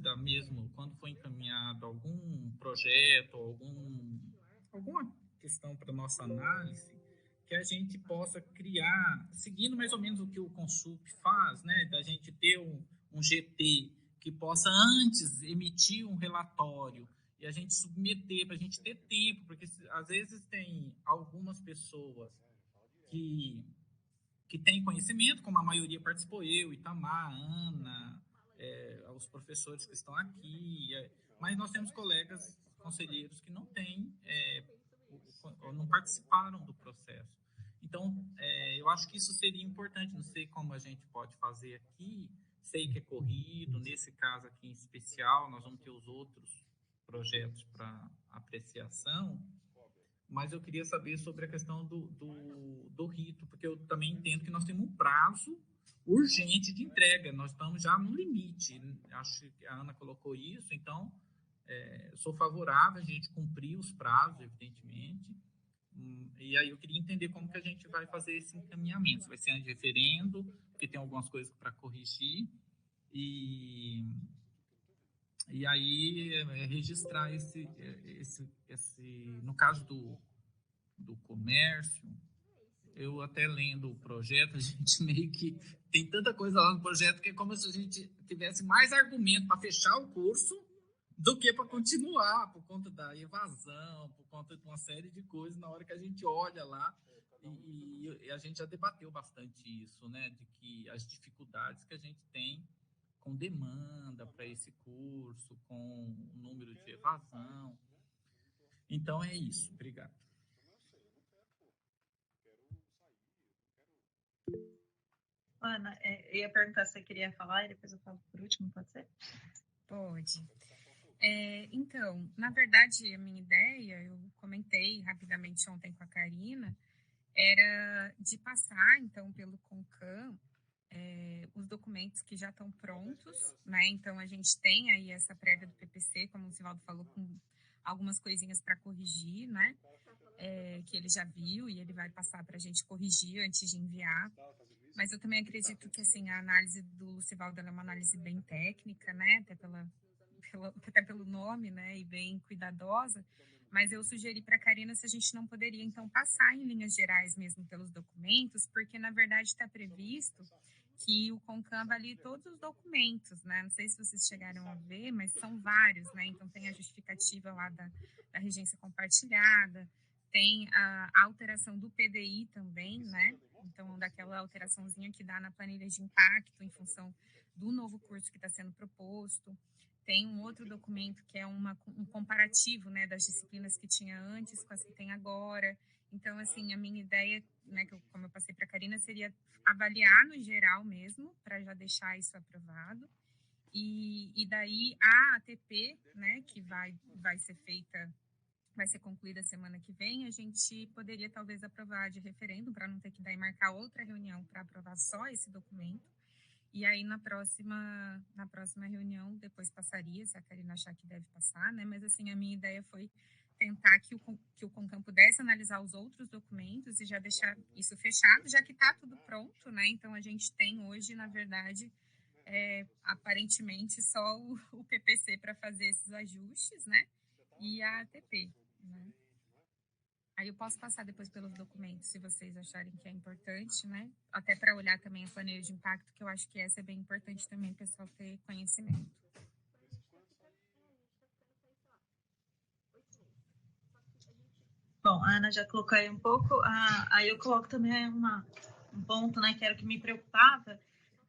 B: quando for encaminhado algum projeto, alguma questão para nossa análise, que a gente possa criar, seguindo mais ou menos o que o Consup faz, né, da gente ter um GT que possa antes emitir um relatório e a gente submeter, para a gente ter tempo, porque às vezes tem algumas pessoas que têm conhecimento, como a maioria participou, eu, Itamar, Ana, os professores que estão aqui, mas nós temos colegas conselheiros que não têm, não participaram do processo. Então, eu acho que isso seria importante, não sei como a gente pode fazer aqui, sei que é corrido, nesse caso aqui em especial, nós vamos ter os outros projetos para apreciação, mas eu queria saber sobre a questão do rito, porque eu também entendo que nós temos um prazo urgente de entrega, nós estamos já no limite, acho que a Ana colocou isso, então sou favorável a gente cumprir os prazos, evidentemente, e aí eu queria entender como que a gente vai fazer esse encaminhamento, vai ser de referendo, porque tem algumas coisas para corrigir, e aí registrar esse no caso do comércio, eu até lendo o projeto, a gente meio que tem tanta coisa lá no projeto que é como se a gente tivesse mais argumento para fechar o curso do que para continuar, por conta da evasão, por conta de uma série de coisas, na hora que a gente olha lá, e a gente já debateu bastante isso, né, de que as dificuldades que a gente tem com demanda para esse curso, com o número de evasão. Então é isso. Obrigado.
A: Ana, eu ia perguntar se você queria falar e depois eu falo por último, pode ser?
D: Pode. Então, na verdade, a minha ideia, eu comentei rapidamente ontem com a Karina, era de passar, então, pelo CONCAM, os documentos que já estão prontos, né? Então, a gente tem aí essa prévia do PPC, como o Sivaldo falou, com algumas coisinhas para corrigir, né? Que ele já viu e ele vai passar para a gente corrigir antes de enviar. Mas eu também acredito que, assim, a análise do Lucivaldo é uma análise bem técnica, né? Até pelo nome, né? E bem cuidadosa. Mas eu sugeri para a Karina se a gente não poderia, então, passar em linhas gerais mesmo pelos documentos, porque, na verdade, está previsto que o CONCAM avalie todos os documentos, né? Não sei se vocês chegaram a ver, mas são vários, né? Então, tem a justificativa lá da regência compartilhada, tem a alteração do PDI também, né? Então, daquela alteraçãozinha que dá na planilha de impacto em função do novo curso que está sendo proposto. Tem um outro documento que é um comparativo, né, das disciplinas que tinha antes com as que tem agora. Então, assim, a minha ideia, né, como eu passei para a Karina, seria avaliar no geral mesmo, para já deixar isso aprovado. E daí a ATP, né, que vai ser feita, vai ser concluída semana que vem, a gente poderia talvez aprovar de referendo, para não ter que daí marcar outra reunião para aprovar só esse documento. E aí, na próxima reunião, depois passaria, se a Karina achar que deve passar, né? Mas, assim, a minha ideia foi tentar que o CONCAM pudesse analisar os outros documentos e já deixar isso fechado, já que está tudo pronto, né? Então, a gente tem hoje, na verdade, aparentemente, só o PPC para fazer esses ajustes, né? E a ATP, né? Aí eu posso passar depois pelos documentos, se vocês acharem que é importante, né? Até para olhar também a planilha de impacto, que eu acho que essa é bem importante também, o pessoal ter conhecimento.
A: Bom, a Ana já colocou aí um pouco, aí eu coloco também um ponto, né, que era o que me preocupava,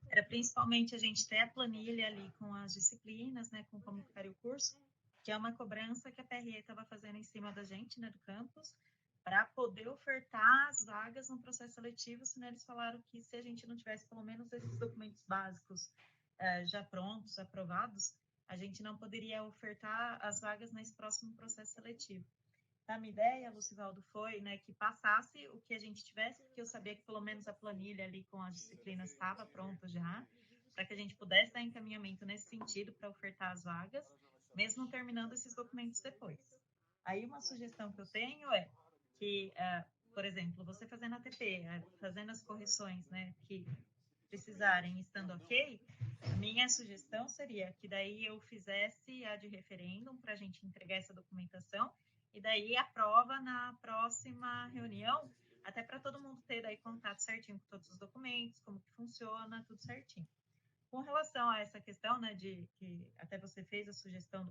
A: era principalmente a gente ter a planilha ali com as disciplinas, né, com como ficaria o curso, que é uma cobrança que a PRE estava fazendo em cima da gente, né, do campus, para poder ofertar as vagas no processo seletivo, senão eles falaram que se a gente não tivesse pelo menos esses documentos básicos já prontos, aprovados, a gente não poderia ofertar as vagas nesse próximo processo seletivo. A minha ideia, Lucivaldo, foi, né, que passasse o que a gente tivesse, porque eu sabia que pelo menos a planilha ali com as disciplinas estava pronta já, para que a gente pudesse dar encaminhamento nesse sentido para ofertar as vagas, mesmo terminando esses documentos depois. Aí uma sugestão que eu tenho é que, por exemplo, você fazendo a ATP, fazendo as correções, né, que precisarem, estando ok, a minha sugestão seria que daí eu fizesse a de referêndum para a gente entregar essa documentação e daí aprova na próxima reunião, até para todo mundo ter daí contato certinho com todos os documentos, como que funciona, tudo certinho. Com relação a essa questão, né, de que até você fez a sugestão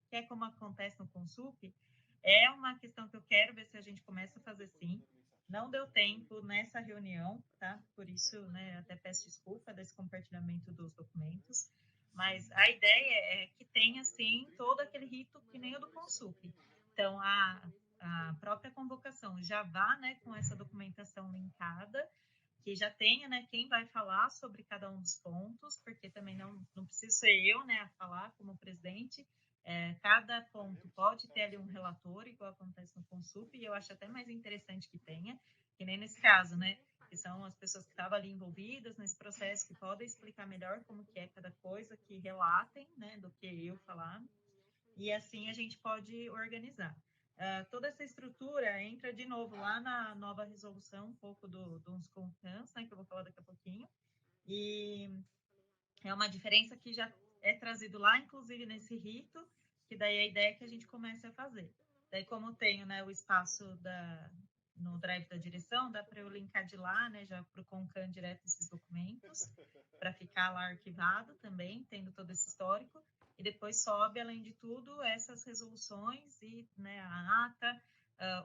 A: que é como acontece no Consup, é uma questão que eu quero ver se a gente começa a fazer sim. Não deu tempo nessa reunião, tá? Por isso, né, até peço desculpa desse compartilhamento dos documentos, mas a ideia é que tenha, sim, todo aquele rito que nem o do Consup. Então, a própria convocação já vá, né, com essa documentação linkada, que já tenha, né, quem vai falar sobre cada um dos pontos, porque também não preciso ser eu, né, a falar como presidente. Cada ponto pode ter ali um relator, igual acontece no Consup, e eu acho até mais interessante que tenha, que nem nesse caso, né, que são as pessoas que estavam ali envolvidas nesse processo, que podem explicar melhor como que é cada coisa, que relatem, né, do que eu falar, e assim a gente pode organizar. Toda essa estrutura entra de novo lá na nova resolução, um pouco dos CONCANs, né, que eu vou falar daqui a pouquinho, e é uma diferença que já é trazido lá, inclusive nesse rito, que daí a ideia é que a gente comece a fazer. Daí, como eu tenho, né, o espaço no drive da direção, dá para eu linkar de lá, né, já para o CONCAN direto esses documentos, para ficar lá arquivado também, tendo todo esse histórico, e depois sobe, além de tudo, essas resoluções e, né, a ata,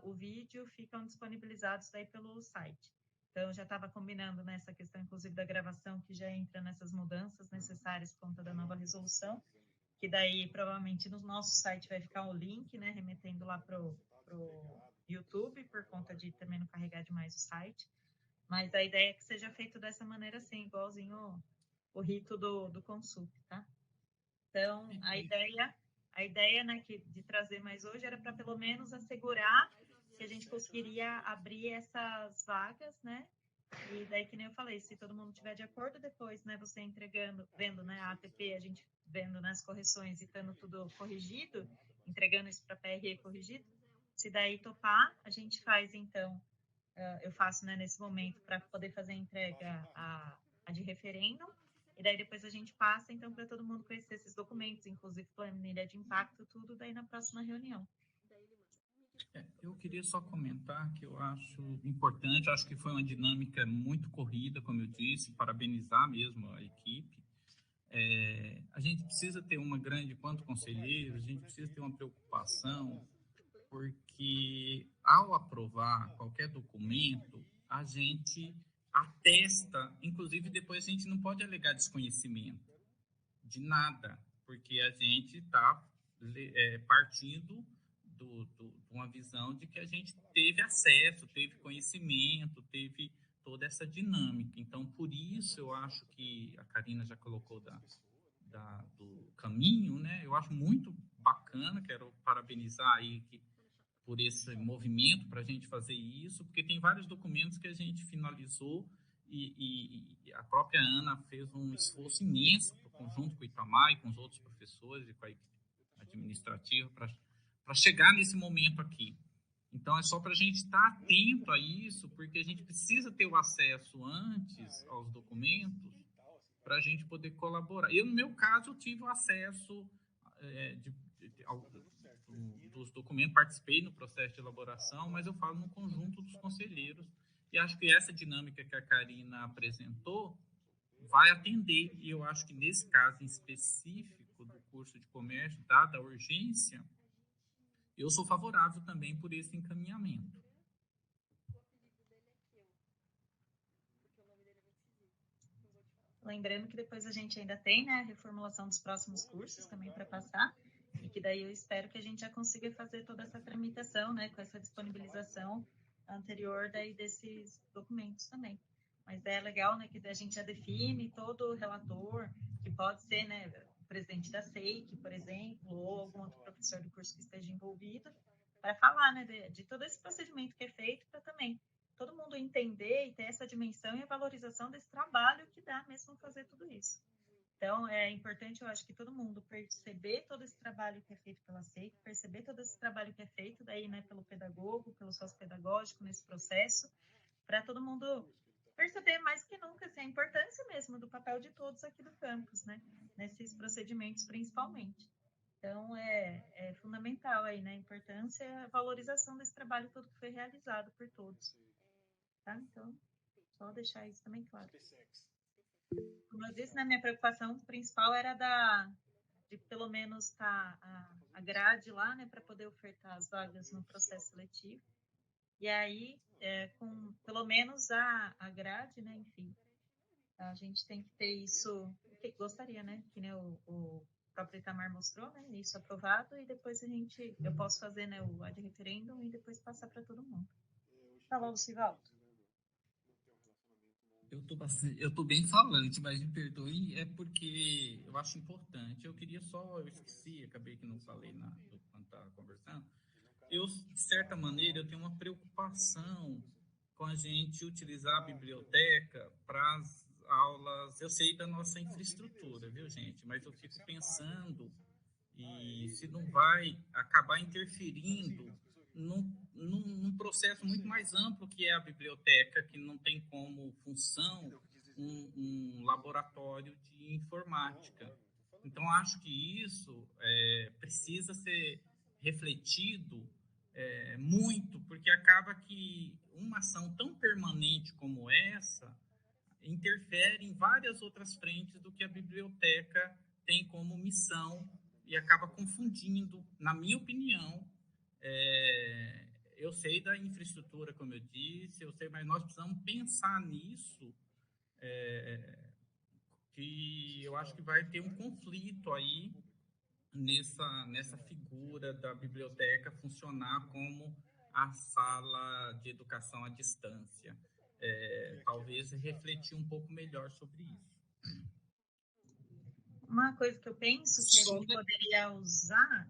A: o vídeo ficam disponibilizados daí pelo site. Então, já estava combinando nessa questão, inclusive, da gravação, que já entra nessas mudanças necessárias por conta da nova resolução, que daí, provavelmente, no nosso site vai ficar o link, né, remetendo lá para o YouTube, por conta de também não carregar demais o site. Mas a ideia é que seja feito dessa maneira, assim, igualzinho o rito do Consup, tá? Então, a ideia, né, de trazer mais hoje era para, pelo menos, assegurar que a gente conseguiria abrir essas vagas, né? E daí, que nem eu falei, se todo mundo tiver de acordo, depois, né, você entregando, vendo, né, a ATP, a gente vendo nas correções e tendo tudo corrigido, entregando isso para a PRE corrigido, se daí topar, a gente faz, então, eu faço, né, nesse momento, para poder fazer a entrega a de referendo, e daí depois a gente passa, então, para todo mundo conhecer esses documentos, inclusive planilha de impacto, tudo daí na próxima reunião.
B: Eu queria só comentar que eu acho importante, acho que foi uma dinâmica muito corrida, como eu disse, parabenizar mesmo a equipe. A gente precisa ter uma grande, quanto conselheiros, a gente precisa ter uma preocupação, porque ao aprovar qualquer documento, a gente atesta, inclusive depois a gente não pode alegar desconhecimento de nada, porque a gente está partindo de uma visão de que a gente teve acesso, teve conhecimento, teve toda essa dinâmica. Então, por isso, eu acho que a Karina já colocou do caminho, né? Eu acho muito bacana, quero parabenizar aí por esse movimento para a gente fazer isso, porque tem vários documentos que a gente finalizou e a própria Ana fez um esforço imenso, junto com o Itamar e com os outros professores e com a equipe administrativa, para chegar nesse momento aqui. Então, é só para a gente estar atento a isso, porque a gente precisa ter o acesso antes aos documentos para a gente poder colaborar. Eu, no meu caso, eu tive o acesso dos documentos, participei no processo de elaboração, mas eu falo no conjunto dos conselheiros, e acho que essa dinâmica que a Karina apresentou vai atender, e eu acho que nesse caso em específico do curso de comércio, dada a urgência, eu sou favorável também por esse encaminhamento.
A: Lembrando que depois a gente ainda tem, né, a reformulação dos próximos cursos também para passar, e que daí eu espero que a gente já consiga fazer toda essa tramitação, né, com essa disponibilização anterior daí desses documentos também. Mas é legal, né, que a gente já define todo o relator, que pode ser, né, o presidente da SEIC, por exemplo, ou algum outro professor do curso que esteja envolvido, para falar, né, de todo esse procedimento que é feito, para também todo mundo entender e ter essa dimensão e a valorização desse trabalho que dá mesmo fazer tudo isso. Então, é importante, eu acho, que todo mundo perceber todo esse trabalho que é feito pela SEIC, perceber todo esse trabalho que é feito daí, né, pelo pedagogo, pelo sócio-pedagógico nesse processo, para todo mundo perceber mais que nunca assim, a importância mesmo do papel de todos aqui do campus, né, nesses procedimentos principalmente. Então, é fundamental aí, né, a importância e a valorização desse trabalho todo que foi realizado por todos. tá? Então, só deixar isso também claro. Como eu disse, né, minha preocupação principal era de pelo menos estar a grade lá, né, para poder ofertar as vagas no processo seletivo. E aí, com pelo menos a grade, né, enfim, a gente tem que ter isso, que gostaria, né, que né, o próprio Itamar mostrou, né, isso aprovado, e depois eu posso fazer, né, o ad referendum e depois passar para todo mundo. Tá bom, Lucivaldo?
B: Eu tô bem falante, mas me perdoe, é porque eu acho importante. Eu esqueci, acabei que não falei quando estava conversando. De certa maneira, eu tenho uma preocupação com a gente utilizar a biblioteca para as aulas. Eu sei da nossa infraestrutura, viu, gente? Mas eu fico pensando e se não vai acabar interferindo num processo muito mais amplo que é a biblioteca, que não tem como função um laboratório de informática. Então, acho que isso precisa ser refletido muito, porque acaba que uma ação tão permanente como essa interfere em várias outras frentes do que a biblioteca tem como missão e acaba confundindo, na minha opinião. Eu sei da infraestrutura, como eu disse, mas nós precisamos pensar nisso, que eu acho que vai ter um conflito aí nessa figura da biblioteca funcionar como a sala de educação à distância. Talvez refletir um pouco melhor sobre isso.
A: Uma coisa que eu penso que a gente poderia usar...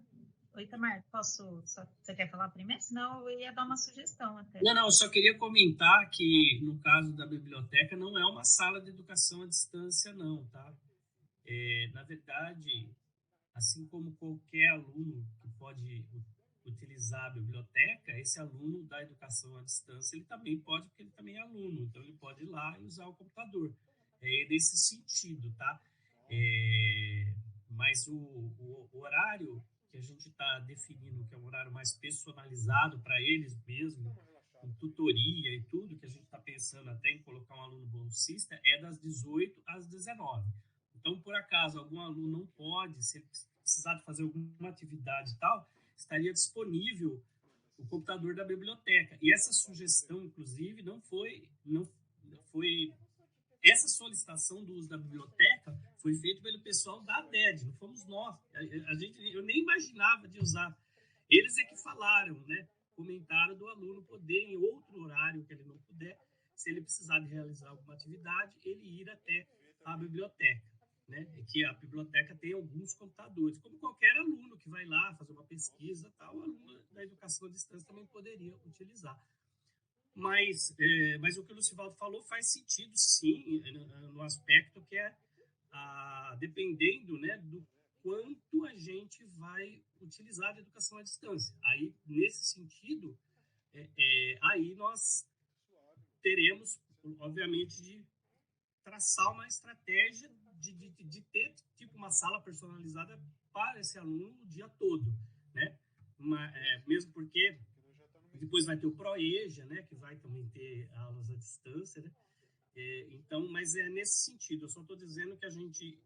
A: Oi, Tamar, você quer falar primeiro? Senão eu ia dar uma sugestão até.
G: Não, eu só queria comentar que, no caso da biblioteca, não é uma sala de educação à distância, não, tá? Na verdade, assim como qualquer aluno que pode utilizar a biblioteca, esse aluno da educação à distância, ele também pode, porque ele também é aluno, então ele pode ir lá e usar o computador. Nesse sentido, tá? Mas o horário que a gente está definindo, que é um horário mais personalizado para eles mesmo, com tutoria e tudo, que a gente está pensando até em colocar um aluno bolsista, é das 18 às 19. Então, por acaso, algum aluno não pode, se ele precisar de fazer alguma atividade e tal, estaria disponível o computador da biblioteca. E essa sugestão, inclusive, não foi essa solicitação do uso da biblioteca foi feita pelo pessoal da ADED, não fomos nós. Eu nem imaginava de usar. Eles é que falaram, né? Comentaram do aluno poder, em outro horário que ele não puder, se ele precisar de realizar alguma atividade, ele ir até a biblioteca. Né? Que a biblioteca tem alguns computadores, como qualquer aluno que vai lá fazer uma pesquisa, tal, o aluno da educação à distância também poderia utilizar. Mas o que o Lucivaldo falou faz sentido, sim, no aspecto que dependendo, né, do quanto a gente vai utilizar a educação à distância. Aí, nesse sentido, aí nós teremos, obviamente, de traçar uma estratégia de ter tipo uma sala personalizada para esse aluno o dia todo, né? Mesmo porque depois vai ter o ProEja, né? Que vai também ter aulas à distância, né? Então, mas é nesse sentido. Eu só estou dizendo que a gente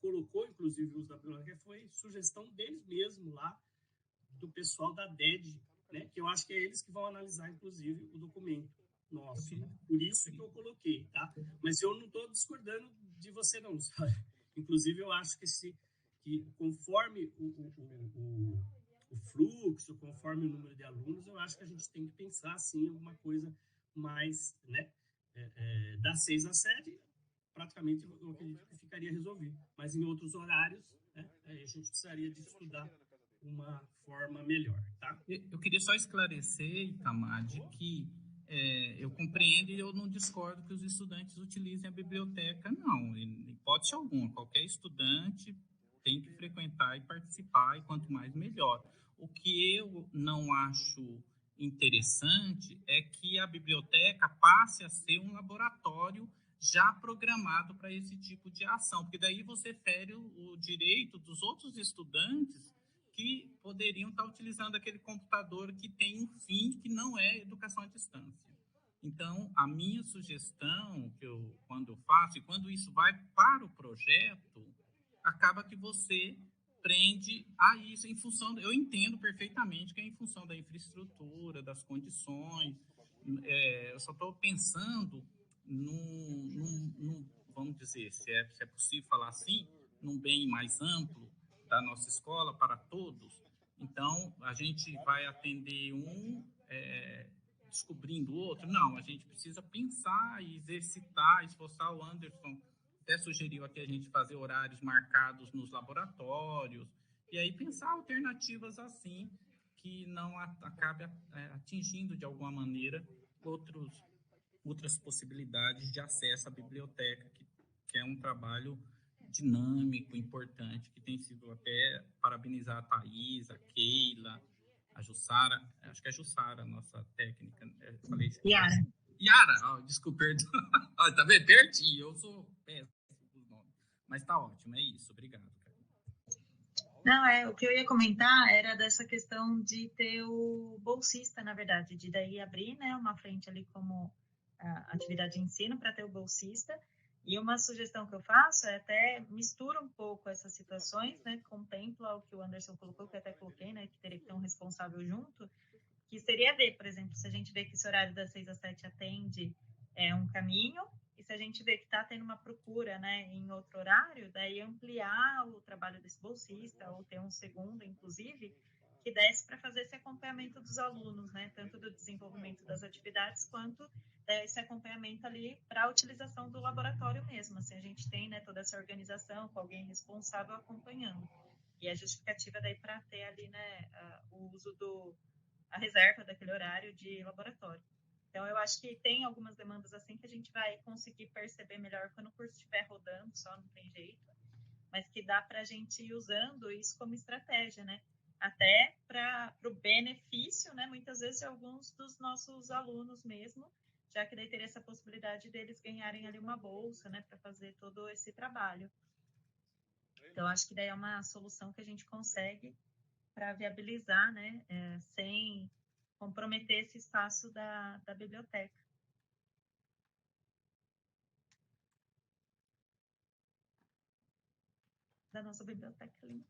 G: colocou, inclusive, o uso da biblioteca, foi sugestão deles mesmo lá, do pessoal da DED, né? Que eu acho que é eles que vão analisar, inclusive, o documento nosso. Por isso que eu coloquei, tá? Mas eu não estou discordando de você, não, sabe? Inclusive, eu acho que conforme o fluxo, conforme o número de alunos, eu acho que a gente tem que pensar, assim, alguma coisa mais, né? Das 6 às 7, praticamente, eu acredito que ficaria resolvido. Mas em outros horários, né? A gente precisaria de estudar uma forma melhor, tá?
B: Eu queria só esclarecer, Itamar, de que eu compreendo e eu não discordo que os estudantes utilizem a biblioteca, não. Em hipótese alguma, qualquer estudante tem que frequentar e participar, e quanto mais, melhor. O que eu não acho interessante é que a biblioteca passe a ser um laboratório já programado para esse tipo de ação, porque daí você fere o direito dos outros estudantes que poderiam estar utilizando aquele computador que tem um fim que não é educação à distância. Então, a minha sugestão, quando eu faço, e quando isso vai para o projeto, acaba que você prende a isso em função, eu entendo perfeitamente que é em função da infraestrutura, das condições, eu só estou pensando vamos dizer, se é possível falar assim, num bem mais amplo da nossa escola para todos. Então, a gente vai atender descobrindo o outro. Não, a gente precisa pensar e exercitar, esforçar. O Anderson até sugeriu aqui a gente fazer horários marcados nos laboratórios, e aí pensar alternativas assim, que não acabe atingindo de alguma maneira outras possibilidades de acesso à biblioteca, que é um trabalho dinâmico, importante, que tem sido até parabenizar a Thaís, a Keila, a Jussara, acho que é a Jussara, nossa técnica. Falei Yara, desculpa, perdão. Tá vendo? Perdi, eu sou péssimo dos nomes. Mas tá ótimo, é isso, obrigado.
A: Não, o que eu ia comentar era dessa questão de ter o bolsista, na verdade, de daí abrir, né, uma frente ali como atividade de ensino para ter o bolsista. E uma sugestão que eu faço é até mistura um pouco essas situações, né, contempla o que o Anderson colocou, que eu até coloquei, né, que teria que ter um responsável junto, que seria ver, por exemplo, se a gente vê que esse horário das 6 às 7 atende um caminho, e se a gente vê que está tendo uma procura, né, em outro horário, daí ampliar o trabalho desse bolsista, ou ter um segundo, inclusive, que desse para fazer esse acompanhamento dos alunos, né, tanto do desenvolvimento das atividades, quanto esse acompanhamento ali para a utilização do laboratório mesmo. Assim, a gente tem, né, toda essa organização com alguém responsável acompanhando. E a justificativa daí para ter ali, né, o uso a reserva daquele horário de laboratório. Então, eu acho que tem algumas demandas assim que a gente vai conseguir perceber melhor quando o curso estiver rodando, só não tem jeito, mas que dá para a gente ir usando isso como estratégia, né? Até para o benefício, né, muitas vezes, de alguns dos nossos alunos mesmo, já que daí teria essa possibilidade deles ganharem ali uma bolsa, né, para fazer todo esse trabalho. Então, acho que daí é uma solução que a gente consegue para viabilizar, né, sem comprometer esse espaço da biblioteca. Da nossa biblioteca linda.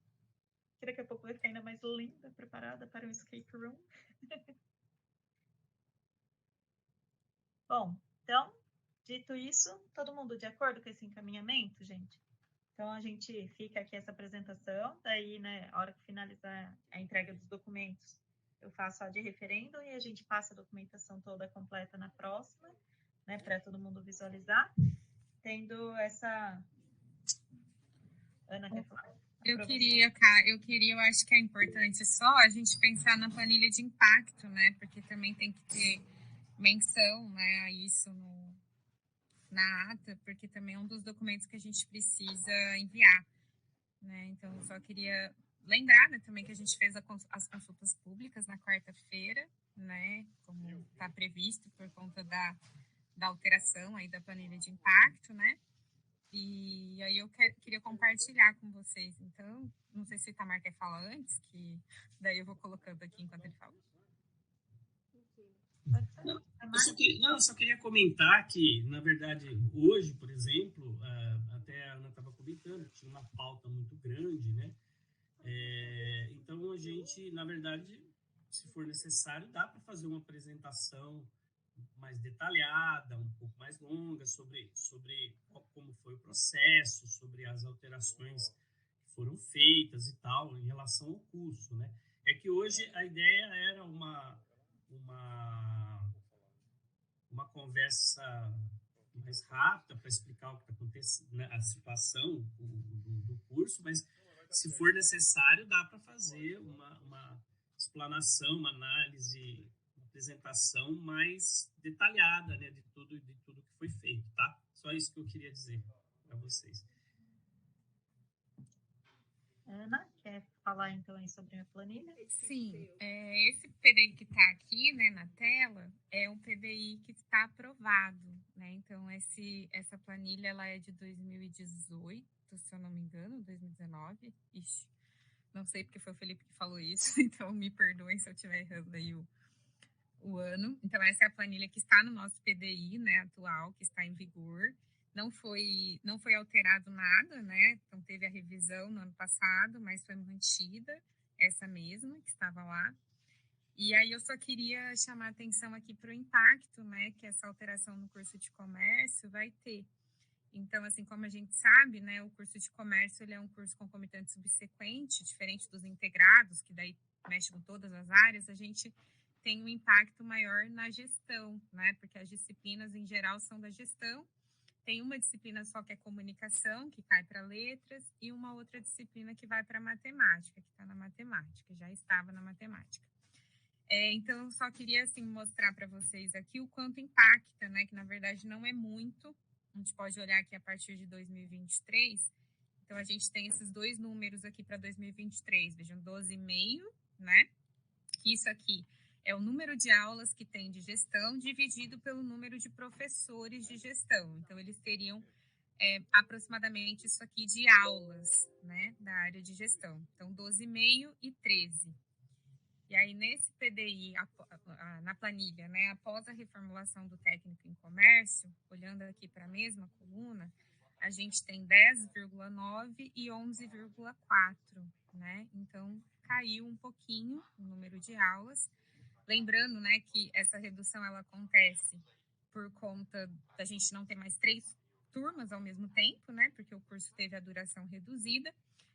A: Que daqui a pouco vai ficar ainda mais linda, preparada para um escape room. Bom, então, dito isso, todo mundo de acordo com esse encaminhamento, gente? Então, a gente fica aqui essa apresentação, daí, né, a hora que finalizar a entrega dos documentos, eu faço a de referendo e a gente passa a documentação toda completa na próxima, né, para todo mundo visualizar. Tendo essa... Ana, quer falar?
D: Eu acho que é importante só a gente pensar na planilha de impacto, né, porque também tem que ter menção, né, a isso na ata, porque também é um dos documentos que a gente precisa enviar, né, então eu só queria lembrar, né, também que a gente fez as consultas públicas na quarta-feira, né, como está previsto por conta da alteração aí da planilha de impacto, né, e aí eu queria compartilhar com vocês, então, não sei se o Itamar quer falar antes, que daí eu vou colocando aqui enquanto ele fala.
G: Eu só queria comentar que, na verdade, hoje, por exemplo, até a Ana estava comentando, tinha uma pauta muito grande, né? Então, a gente, na verdade, se for necessário, dá para fazer uma apresentação mais detalhada, um pouco mais longa, sobre como foi o processo, sobre as alterações que foram feitas e tal, em relação ao curso, né? É que hoje a ideia era uma conversa mais rápida para explicar o que está acontecendo, né, a situação do curso, mas se for necessário, dá para fazer uma explanação, uma análise, uma apresentação mais detalhada, né, de tudo que foi feito, tá? Só isso que eu queria dizer para vocês.
A: Ana, quer falar então aí sobre a planilha?
D: Sim, esse PDI que está aqui, né, na tela é um PDI que está aprovado, né? Então essa planilha ela é de 2018, se eu não me engano, 2019. Ixi, não sei porque foi o Felipe que falou isso, então me perdoem se eu estiver errando aí o ano. Então, essa é a planilha que está no nosso PDI, né, atual, que está em vigor. Não foi alterado nada, né? Então, teve a revisão no ano passado, mas foi mantida essa mesma que estava lá. E aí, eu só queria chamar a atenção aqui para o impacto, né, que essa alteração no curso de comércio vai ter. Então, assim, como a gente sabe, né, o curso de comércio ele é um curso concomitante subsequente, diferente dos integrados, que daí mexe com todas as áreas, a gente tem um impacto maior na gestão, né, porque as disciplinas, em geral, são da gestão. Tem uma disciplina só que é comunicação, que cai para letras, e uma outra disciplina que vai para matemática, que está na matemática, já estava na matemática. Então, eu só queria, assim, mostrar para vocês aqui o quanto impacta, né, que na verdade não é muito. A gente pode olhar aqui a partir de 2023. Então, a gente tem esses dois números aqui para 2023. Vejam, 12,5, né? Isso aqui é o número de aulas que tem de gestão dividido pelo número de professores de gestão. Então, eles teriam aproximadamente isso aqui de aulas, né, da área de gestão. Então, 12,5 e 13. E aí, nesse PDI, na planilha, né, após a reformulação do técnico em comércio, olhando aqui para a mesma coluna, a gente tem 10,9 e 11,4, né? Então, caiu um pouquinho o número de aulas. Lembrando, né, que essa redução ela acontece por conta da gente não ter mais 3 turmas ao mesmo tempo, né? Porque o curso teve a duração reduzida.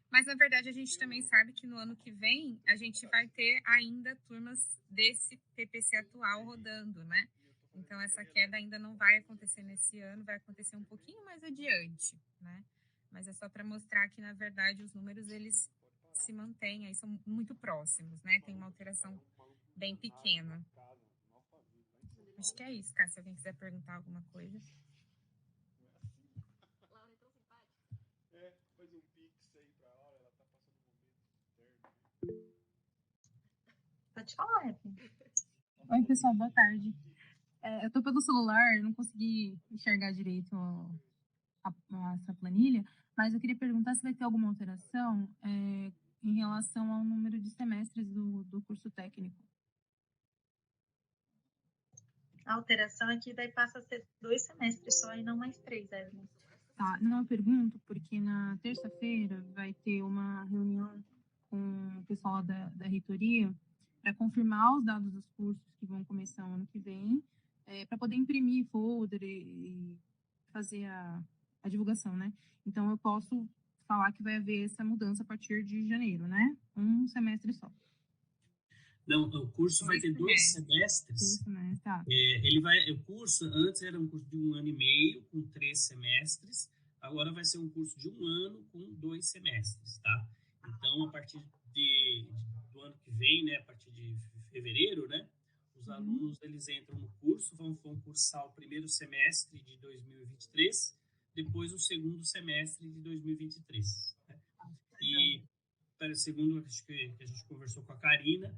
D: Mas, na verdade, a gente também sabe que no ano que vem a gente vai ter ainda turmas desse PPC atual rodando, né? Então, essa queda ainda não vai acontecer nesse ano, vai acontecer um pouquinho mais adiante, né? Mas é só para mostrar que, na verdade, os números, eles se mantêm, aí são muito próximos, né? Tem uma alteração bem pequena. Acho que é isso, Cá, se alguém quiser perguntar alguma coisa.
F: Laura é tão simpática.
E: Faz um pix aí pra Laura, ela tá passando um momento interno.
A: Pode falar, Evelyn.
H: Oi, pessoal, boa tarde. Eu tô pelo celular, não consegui enxergar direito essa planilha, mas eu queria perguntar se vai ter alguma alteração em relação ao número de semestres do curso técnico.
A: A alteração aqui daí passa a ser 2 semestres só e não mais 3, Evelyn.
H: Tá, não, eu pergunto porque na terça-feira vai ter uma reunião com o pessoal da reitoria para confirmar os dados dos cursos que vão começar o ano que vem, para poder imprimir folder e fazer a divulgação, né? Então, eu posso falar que vai haver essa mudança a partir de janeiro, né? Um semestre só.
G: Não, o curso vai ter 2 semestres.
H: Tá.
G: O curso antes era um curso de 1 ano e meio, com 3 semestres. Agora vai ser um curso de 1 ano com 2 semestres, tá? Então, a partir do ano que vem, né, a partir de fevereiro, né, os alunos eles entram no curso, vão cursar o primeiro semestre de 2023, depois o segundo semestre de 2023. Né? E, segundo acho que a gente conversou com a Karina,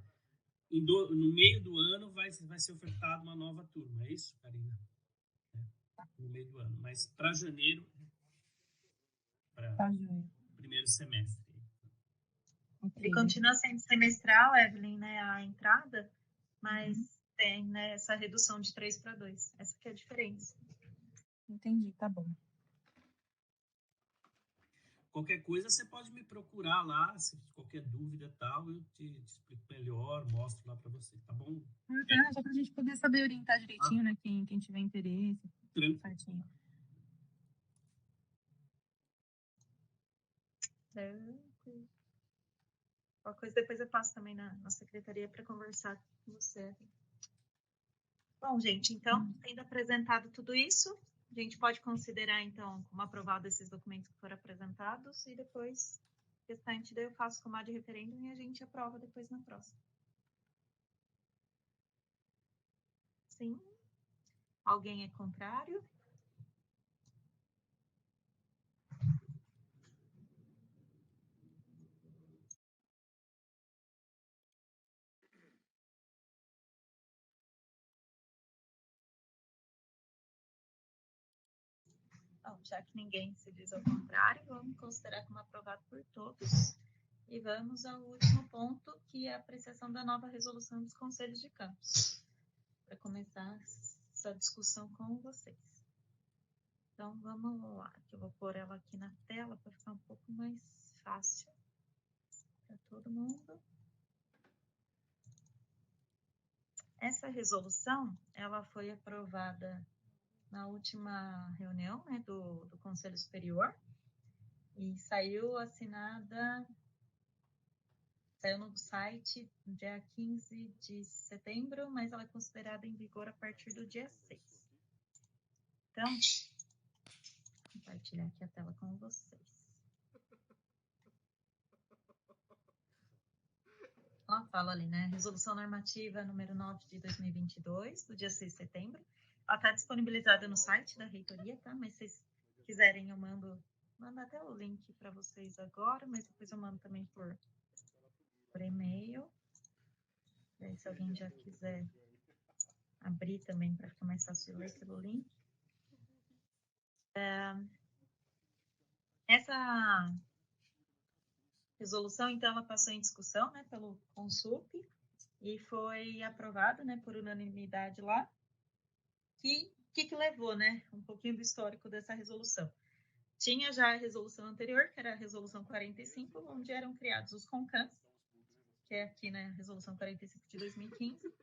G: no meio do ano vai ser ofertada uma nova turma, é isso, Karina? No meio do ano, mas para janeiro, para o primeiro semestre.
A: Ele continua sendo semestral, Evelyn, né, a entrada, mas tem, né, essa redução de 3 para 2. Essa que é a diferença.
H: Entendi, tá bom.
G: Qualquer coisa você pode me procurar lá, se qualquer dúvida e tal, eu te explico melhor, mostro lá para você, tá bom?
H: Só para a gente poder saber orientar direitinho, né, quem tiver interesse. Certinho.
A: Qualquer coisa depois eu passo também na secretaria para conversar com você. Bom, gente, então, tendo apresentado tudo isso, a gente pode considerar, então, como aprovado esses documentos que foram apresentados e depois, o restante daí eu faço como ad referendum e a gente aprova depois na próxima. Sim? Alguém é contrário? Bom, já que ninguém se diz ao contrário, vamos considerar como aprovado por todos. E vamos ao último ponto, que é a apreciação da nova resolução dos conselhos de campus. para começar essa discussão com vocês. Então, vamos lá, que eu vou pôr ela aqui na tela para ficar um pouco mais fácil para todo mundo. Essa resolução, ela foi aprovada na última reunião, né, do Conselho Superior e saiu assinada, saiu no site no dia 15 de setembro, mas ela é considerada em vigor a partir do dia 6. Então, vou compartilhar aqui a tela com vocês. Ó, fala ali, né? Resolução normativa número 9 de 2022, do dia 6 de setembro. Ela está disponibilizada no site da reitoria, tá? Mas se vocês quiserem, eu mando até o link para vocês agora, mas depois eu mando também por e-mail. E aí, se alguém já quiser abrir também para ficar mais fácil de ler pelo link. Essa resolução, então, ela passou em discussão, né, pelo Consup e foi aprovada, né, por unanimidade lá. Que levou, né, um pouquinho do histórico dessa resolução. Tinha já a resolução anterior, que era a resolução 45, onde eram criados os CONCANs, que é aqui, né, a resolução 45 de 2015.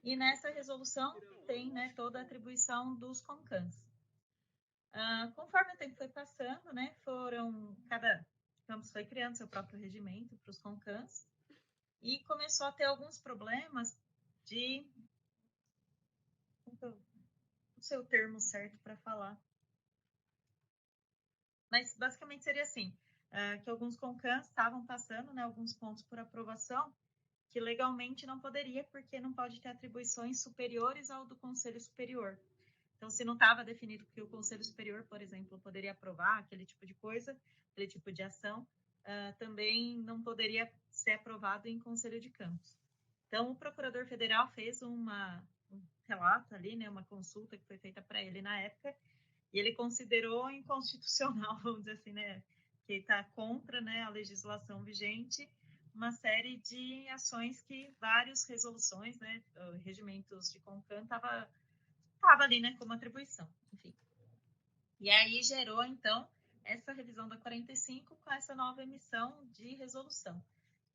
A: E nessa resolução tem, né, toda a atribuição dos CONCANs. Conforme o tempo foi passando, né, cada campus foi criando seu próprio regimento para os CONCANs e começou a ter alguns problemas de... Não sei o termo certo para falar. Mas basicamente seria assim, que alguns CONCANs estavam passando, né, alguns pontos por aprovação que legalmente não poderia, porque não pode ter atribuições superiores ao do Conselho Superior. Então, se não estava definido que o Conselho Superior, por exemplo, poderia aprovar aquele tipo de coisa, aquele tipo de ação, também não poderia ser aprovado em Conselho de Campus. Então, o Procurador Federal fez um relato ali, né, uma consulta que foi feita para ele na época, e ele considerou inconstitucional, vamos dizer assim, né, que está contra, né, a legislação vigente, uma série de ações que várias resoluções, né, regimentos de CONCAN estava ali, né, como atribuição, enfim. E aí gerou, então, essa revisão da 45 com essa nova emissão de resolução,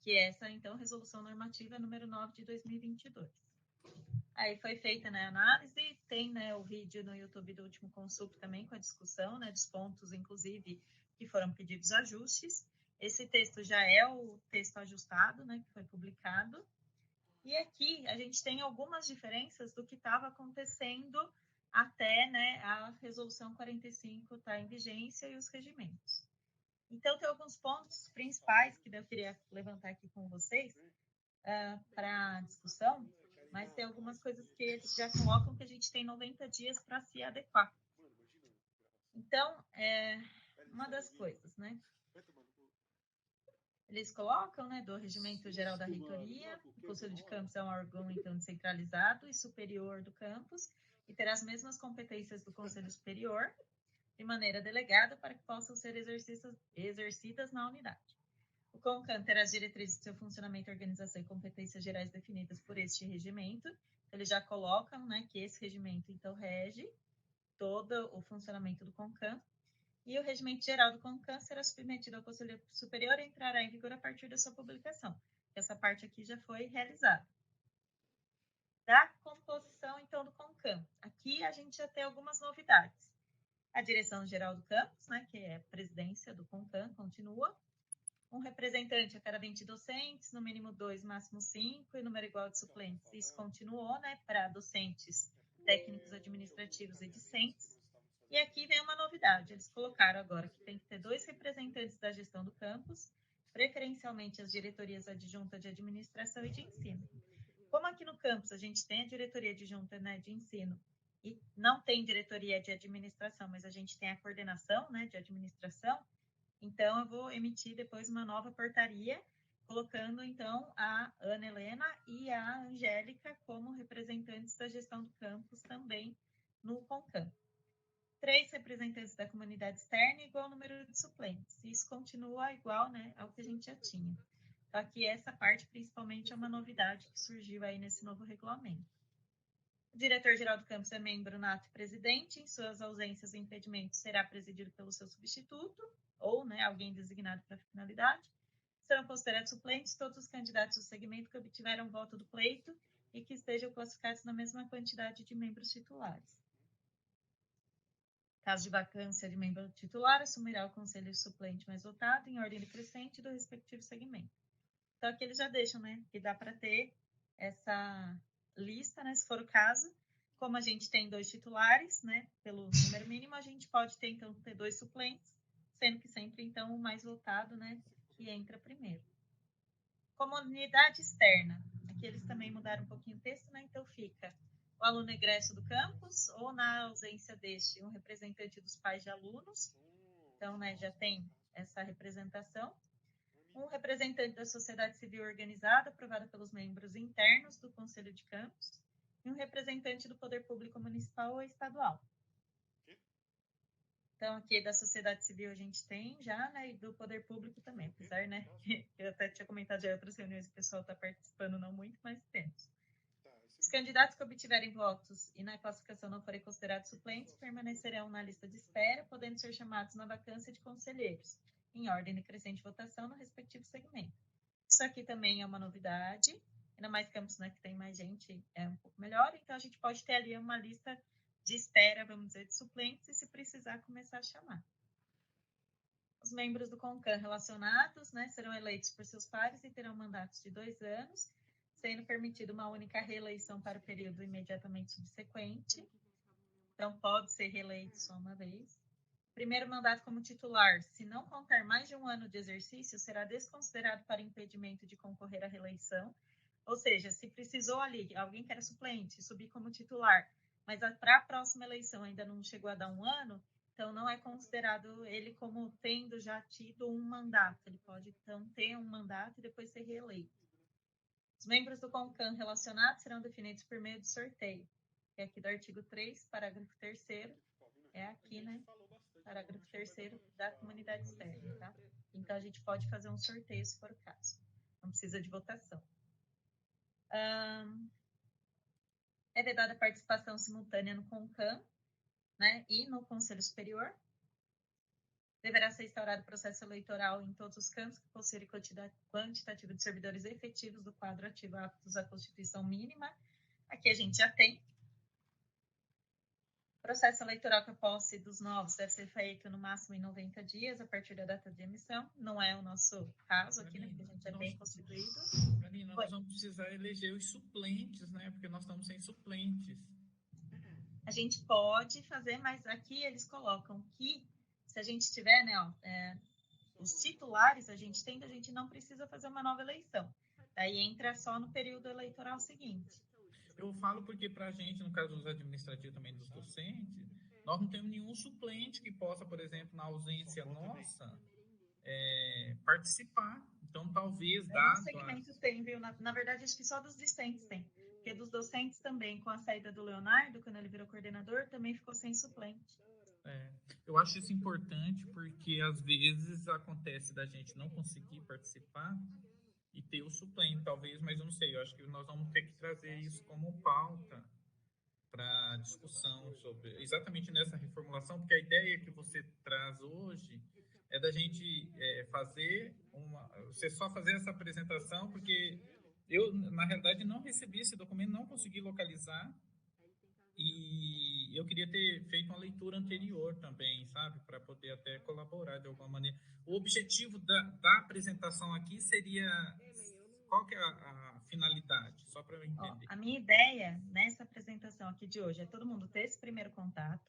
A: que é essa, então, resolução normativa número 9 de 2022. Aí foi feita, né, a análise, tem, né, o vídeo no YouTube do último Consup também com a discussão, né, dos pontos, inclusive, que foram pedidos ajustes. Esse texto já é o texto ajustado, né, que foi publicado. E aqui a gente tem algumas diferenças do que estava acontecendo até, né, a resolução 45 estar em vigência e os regimentos. Então, tem alguns pontos principais que eu queria levantar aqui com vocês para discussão, mas tem algumas coisas que eles já colocam que a gente tem 90 dias para se adequar. Então, uma das coisas, né? Eles colocam, né, do Regimento Geral da Reitoria, o Conselho de Campus é um órgão, então, descentralizado e superior do campus, e terá as mesmas competências do Conselho Superior, de maneira delegada, para que possam ser exercidas na unidade. O CONCAN terá as diretrizes de seu funcionamento, organização e competências gerais definidas por este regimento. Eles já colocam, né, que esse regimento, então, rege todo o funcionamento do CONCAN. E o regimento geral do CONCAN será submetido ao Conselho Superior e entrará em vigor a partir da sua publicação. Essa parte aqui já foi realizada. Da composição, então, do CONCAN. Aqui a gente já tem algumas novidades. A direção-geral do campus, né, que é a presidência do CONCAN, continua. Um representante a cada 20 docentes, no mínimo 2, máximo 5, e número igual de suplentes. Isso continuou, né, para docentes, técnicos administrativos e discentes. E aqui vem uma novidade, eles colocaram agora que tem que ter 2 representantes da gestão do campus, preferencialmente as diretorias adjuntas de administração e de ensino. Como aqui no campus a gente tem a diretoria adjunta, né, de ensino e não tem diretoria de administração, mas a gente tem a coordenação, né, de administração, então eu vou emitir depois uma nova portaria, colocando então a Ana Helena e a Angélica como representantes da gestão do campus também no CONCAN. 3 representantes da comunidade externa igual ao número de suplentes. Isso continua igual, né, ao que a gente já tinha. Então, aqui essa parte, principalmente, é uma novidade que surgiu aí nesse novo regulamento. O diretor-geral do campus é membro nato e presidente. Em suas ausências e impedimentos, será presidido pelo seu substituto ou, né, alguém designado para a finalidade. Serão considerados suplentes todos os candidatos do segmento que obtiveram voto do pleito e que estejam classificados na mesma quantidade de membros titulares. Caso de vacância de membro titular, assumirá o conselho suplente mais votado em ordem decrescente do respectivo segmento. Então, aqui eles já deixam, né, que dá para ter essa lista, né, se for o caso. Como a gente tem 2 titulares, né, pelo número mínimo, a gente pode ter, então, ter 2 suplentes, sendo que sempre, então, o mais votado, né, que entra primeiro. Comunidade externa. Aqui eles também mudaram um pouquinho o texto, né, então fica o aluno egresso do campus, ou na ausência deste, um representante dos pais de alunos. Então, né, já tem essa representação. Um representante da sociedade civil organizada, aprovada pelos membros internos do Conselho de Campus, e um representante do poder público municipal ou estadual. Então, aqui da sociedade civil a gente tem já, né, e do poder público também, apesar, né, que eu até tinha comentado já em outras reuniões que o pessoal está participando não muito, mas temos. Os candidatos que obtiverem votos e na classificação não forem considerados suplentes permanecerão na lista de espera, podendo ser chamados na vacância de conselheiros, em ordem decrescente de votação no respectivo segmento. Isso aqui também é uma novidade, ainda mais campus, né, que tem mais gente, é um pouco melhor, então a gente pode ter ali uma lista de espera, vamos dizer, de suplentes, e se precisar começar a chamar. Os membros do CONCAN relacionados, né, serão eleitos por seus pares e terão mandatos de 2 anos, sendo permitida uma única reeleição para o período imediatamente subsequente. Então, pode ser reeleito só uma vez. Primeiro mandato como titular, se não contar mais de 1 ano de exercício, será desconsiderado para impedimento de concorrer à reeleição. Ou seja, se precisou ali, alguém que era suplente, subir como titular, mas para a próxima eleição ainda não chegou a dar 1 ano, então não é considerado ele como tendo já tido um mandato. Ele pode, então, ter um mandato e depois ser reeleito. Os membros do CONCAN relacionados serão definidos por meio de sorteio. É aqui do artigo 3, parágrafo 3º, é aqui, né, parágrafo 3º da comunidade externa, tá? Então, a gente pode fazer um sorteio, se for o caso. Não precisa de votação. É vedada a participação simultânea no CONCAN, né, e no Conselho Superior. Deverá ser instaurado processo eleitoral em todos os campos que possuírem quantitativo de servidores efetivos do quadro ativo aptos à Constituição mínima. Aqui a gente já tem. Processo eleitoral com a posse dos novos deve ser feito no máximo em 90 dias, a partir da data de emissão. Não é o nosso caso aqui, né, porque a gente é bem constituído.
B: Karina, nós vamos precisar eleger os suplentes, né, porque nós estamos sem suplentes.
A: A gente pode fazer, mas aqui eles colocam que se a gente tiver, né, ó, os titulares, a gente não precisa fazer uma nova eleição. Daí entra só no período eleitoral seguinte.
B: Eu falo porque para a gente, no caso dos administrativos também dos docentes, nós não temos nenhum suplente que possa, por exemplo, na ausência nossa, participar. Então, talvez dado...
A: No segmento tem, viu? Na verdade, acho que só dos discentes tem. Porque dos docentes também, com a saída do Leonardo, quando ele virou coordenador, também ficou sem suplente.
B: Eu acho isso importante porque, às vezes, acontece da gente não conseguir participar e ter o suplente, talvez, mas eu não sei. Eu acho que nós vamos ter que trazer isso como pauta para discussão sobre exatamente nessa reformulação, porque a ideia que você traz hoje é da gente você só fazer essa apresentação, porque eu, na realidade, não recebi esse documento, não consegui localizar, e eu queria ter feito uma leitura anterior também, sabe, para poder até colaborar de alguma maneira. O objetivo da apresentação aqui seria... Qual que é a finalidade? Só para eu entender.
A: A minha ideia nessa apresentação aqui de hoje é todo mundo ter esse primeiro contato,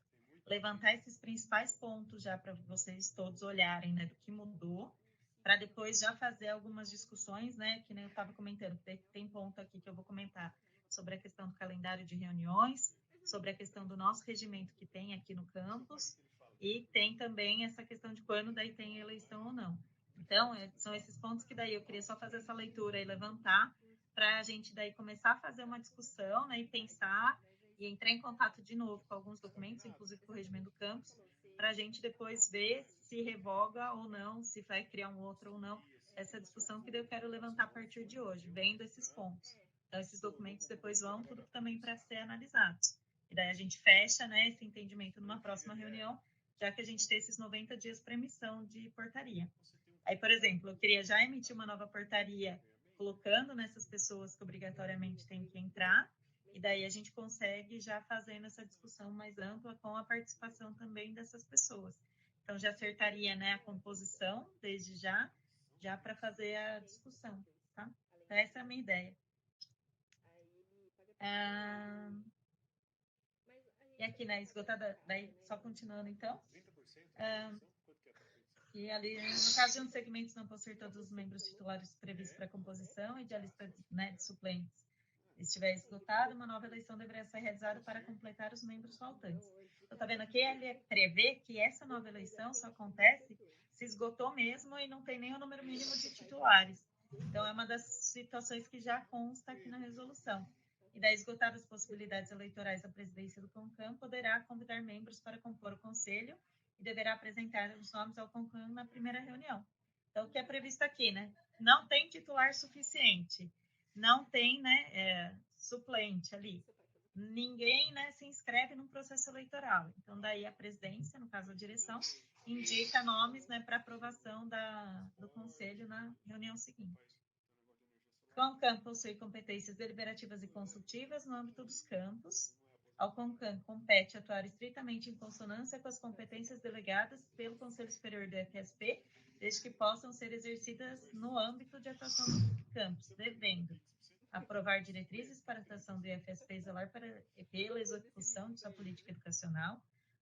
A: levantar esses principais pontos já para vocês todos olharem, né, do que mudou, para depois já fazer algumas discussões, né, que nem eu estava comentando, tem ponto aqui que eu vou comentar sobre a questão do calendário de reuniões, sobre a questão do nosso regimento que tem aqui no campus, e tem também essa questão de quando daí tem eleição ou não. Então, são esses pontos que daí eu queria só fazer essa leitura e levantar, para a gente daí começar a fazer uma discussão, né, e pensar, e entrar em contato de novo com alguns documentos, inclusive com o regimento do campus, para a gente depois ver se revoga ou não, se vai criar um outro ou não, essa discussão que eu quero levantar a partir de hoje, vendo esses pontos. Então, esses documentos depois vão tudo também para ser analisados. E daí a gente fecha, né, esse entendimento numa próxima reunião, já que a gente tem esses 90 dias para emissão de portaria. Aí, por exemplo, eu queria já emitir uma nova portaria colocando nessas pessoas que obrigatoriamente têm que entrar, e daí a gente consegue já fazendo essa discussão mais ampla com a participação também dessas pessoas. Então, já acertaria, né, a composição desde já para fazer a discussão, tá? Então, essa é a minha ideia. E aqui, né, esgotada, daí só continuando, então. E ali, no caso de um segmento não possuir todos os membros titulares previstos para a composição e de a lista, né, de suplentes estiver esgotada, uma nova eleição deverá ser realizada para completar os membros faltantes. Então, tá vendo aqui? Ele prevê que essa nova eleição só acontece se esgotou mesmo e não tem nem o número mínimo de titulares. Então, é uma das situações que já consta aqui na resolução. E daí, esgotadas as possibilidades eleitorais da presidência do CONCAM, poderá convidar membros para compor o conselho e deverá apresentar os nomes ao CONCAM na primeira reunião. Então, o que é previsto aqui, né? Não tem titular suficiente, não tem, né, suplente ali. Ninguém, né, se inscreve num processo eleitoral. Então, daí a presidência, no caso a direção, indica nomes, né, para aprovação do conselho na reunião seguinte. O CONCAM possui competências deliberativas e consultivas no âmbito dos campos. Ao CONCAM compete atuar estritamente em consonância com as competências delegadas pelo Conselho Superior do FSP, desde que possam ser exercidas no âmbito de atuação dos campos, devendo aprovar diretrizes para a atuação do IFSP e zelar pela execução de sua política educacional,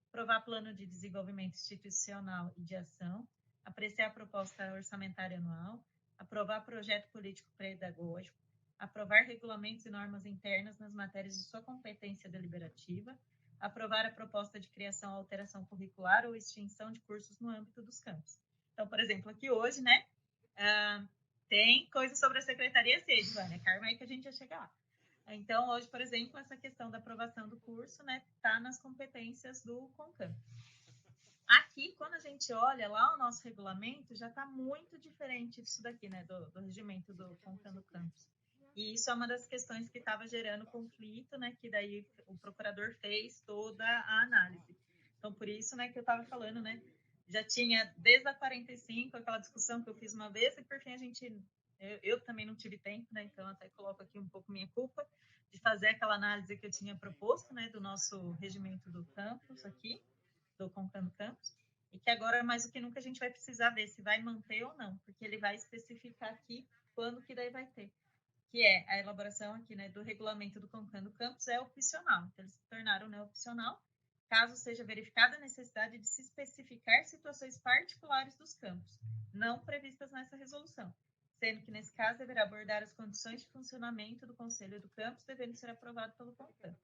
A: aprovar plano de desenvolvimento institucional e de ação, apreciar a proposta orçamentária anual, aprovar projeto político pedagógico, aprovar regulamentos e normas internas nas matérias de sua competência deliberativa, aprovar a proposta de criação ou alteração curricular ou extinção de cursos no âmbito dos campos. Então, por exemplo, aqui hoje, né, tem coisa sobre a Secretaria SED, Vânia, Carma, aí que a gente ia chegar lá. Então, hoje, por exemplo, essa questão da aprovação do curso, né, está nas competências do CONCAM. Aqui, quando a gente olha lá o nosso regulamento, já está muito diferente disso daqui, né, do regimento do CONCAM do campus. E isso é uma das questões que estava gerando conflito, né, que daí o procurador fez toda a análise. Então, por isso, né, que eu estava falando, né, já tinha desde a 45 aquela discussão que eu fiz uma vez e por fim a gente, eu também não tive tempo, né, então até coloco aqui um pouco minha culpa de fazer aquela análise que eu tinha proposto, né, do nosso regimento do campus aqui, do CONCAM do campus, e que agora mais do que nunca a gente vai precisar ver se vai manter ou não, porque ele vai especificar aqui quando que daí vai ter, que é a elaboração aqui, né, do regulamento do CONCAM do campus é opcional, então eles se tornaram, né, opcional, caso seja verificada a necessidade de se especificar situações particulares dos campos, não previstas nessa resolução, sendo que, nesse caso, deverá abordar as condições de funcionamento do Conselho do Campus, devendo ser aprovado pelo CONCAM.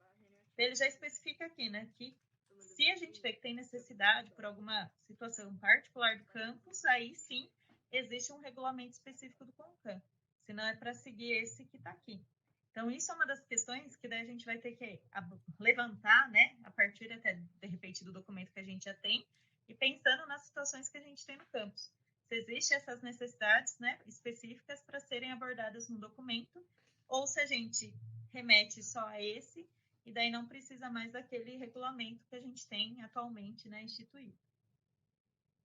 A: Ele já especifica aqui, né, que se a gente vê que tem necessidade por alguma situação particular do campus, aí sim existe um regulamento específico do CONCAM, senão é para seguir esse que está aqui. Então, isso é uma das questões que daí a gente vai ter que levantar, né, a partir até, de repente, do documento que a gente já tem, e pensando nas situações que a gente tem no campus. Se existem essas necessidades, né, específicas para serem abordadas no documento, ou se a gente remete só a esse, e daí não precisa mais daquele regulamento que a gente tem atualmente, né, instituído.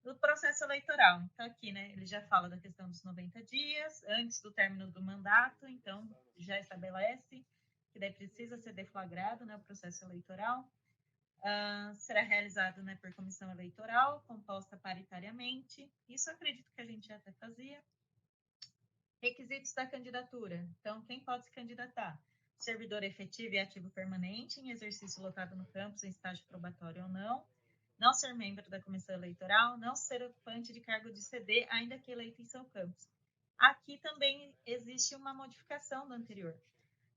A: Do processo eleitoral, então aqui, né, ele já fala da questão dos 90 dias, antes do término do mandato, então já estabelece que daí precisa ser deflagrado, né, o processo eleitoral, será realizado, né, por comissão eleitoral, composta paritariamente, isso eu acredito que a gente já até fazia. Requisitos da candidatura, então quem pode se candidatar? Servidor efetivo e ativo permanente, em exercício locado no campus, em estágio probatório ou não ser membro da comissão eleitoral, não ser ocupante de cargo de CD, ainda que eleito em seu campus. Aqui também existe uma modificação do anterior.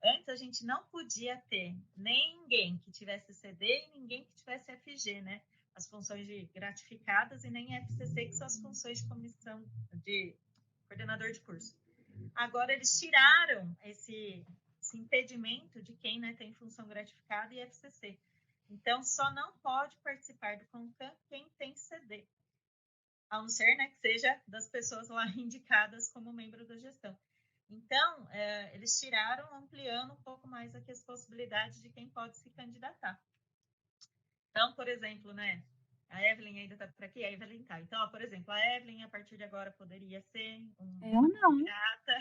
A: Antes a gente não podia ter ninguém que tivesse CD e ninguém que tivesse FG, né? As funções de gratificadas e nem FCC, que são as funções de comissão de coordenador de curso. Agora eles tiraram esse impedimento de quem, né, tem função gratificada e FCC. Então, só não pode participar do CONCAM quem tem CD, a não ser, né, que seja das pessoas lá indicadas como membro da gestão. Então, eles tiraram, ampliando um pouco mais aqui as possibilidades de quem pode se candidatar. Então, por exemplo, né, a Evelyn ainda está por aqui, a Evelyn tá. Então, ó, por exemplo, a Evelyn, a partir de agora, poderia ser
C: Eu não.
A: candidata.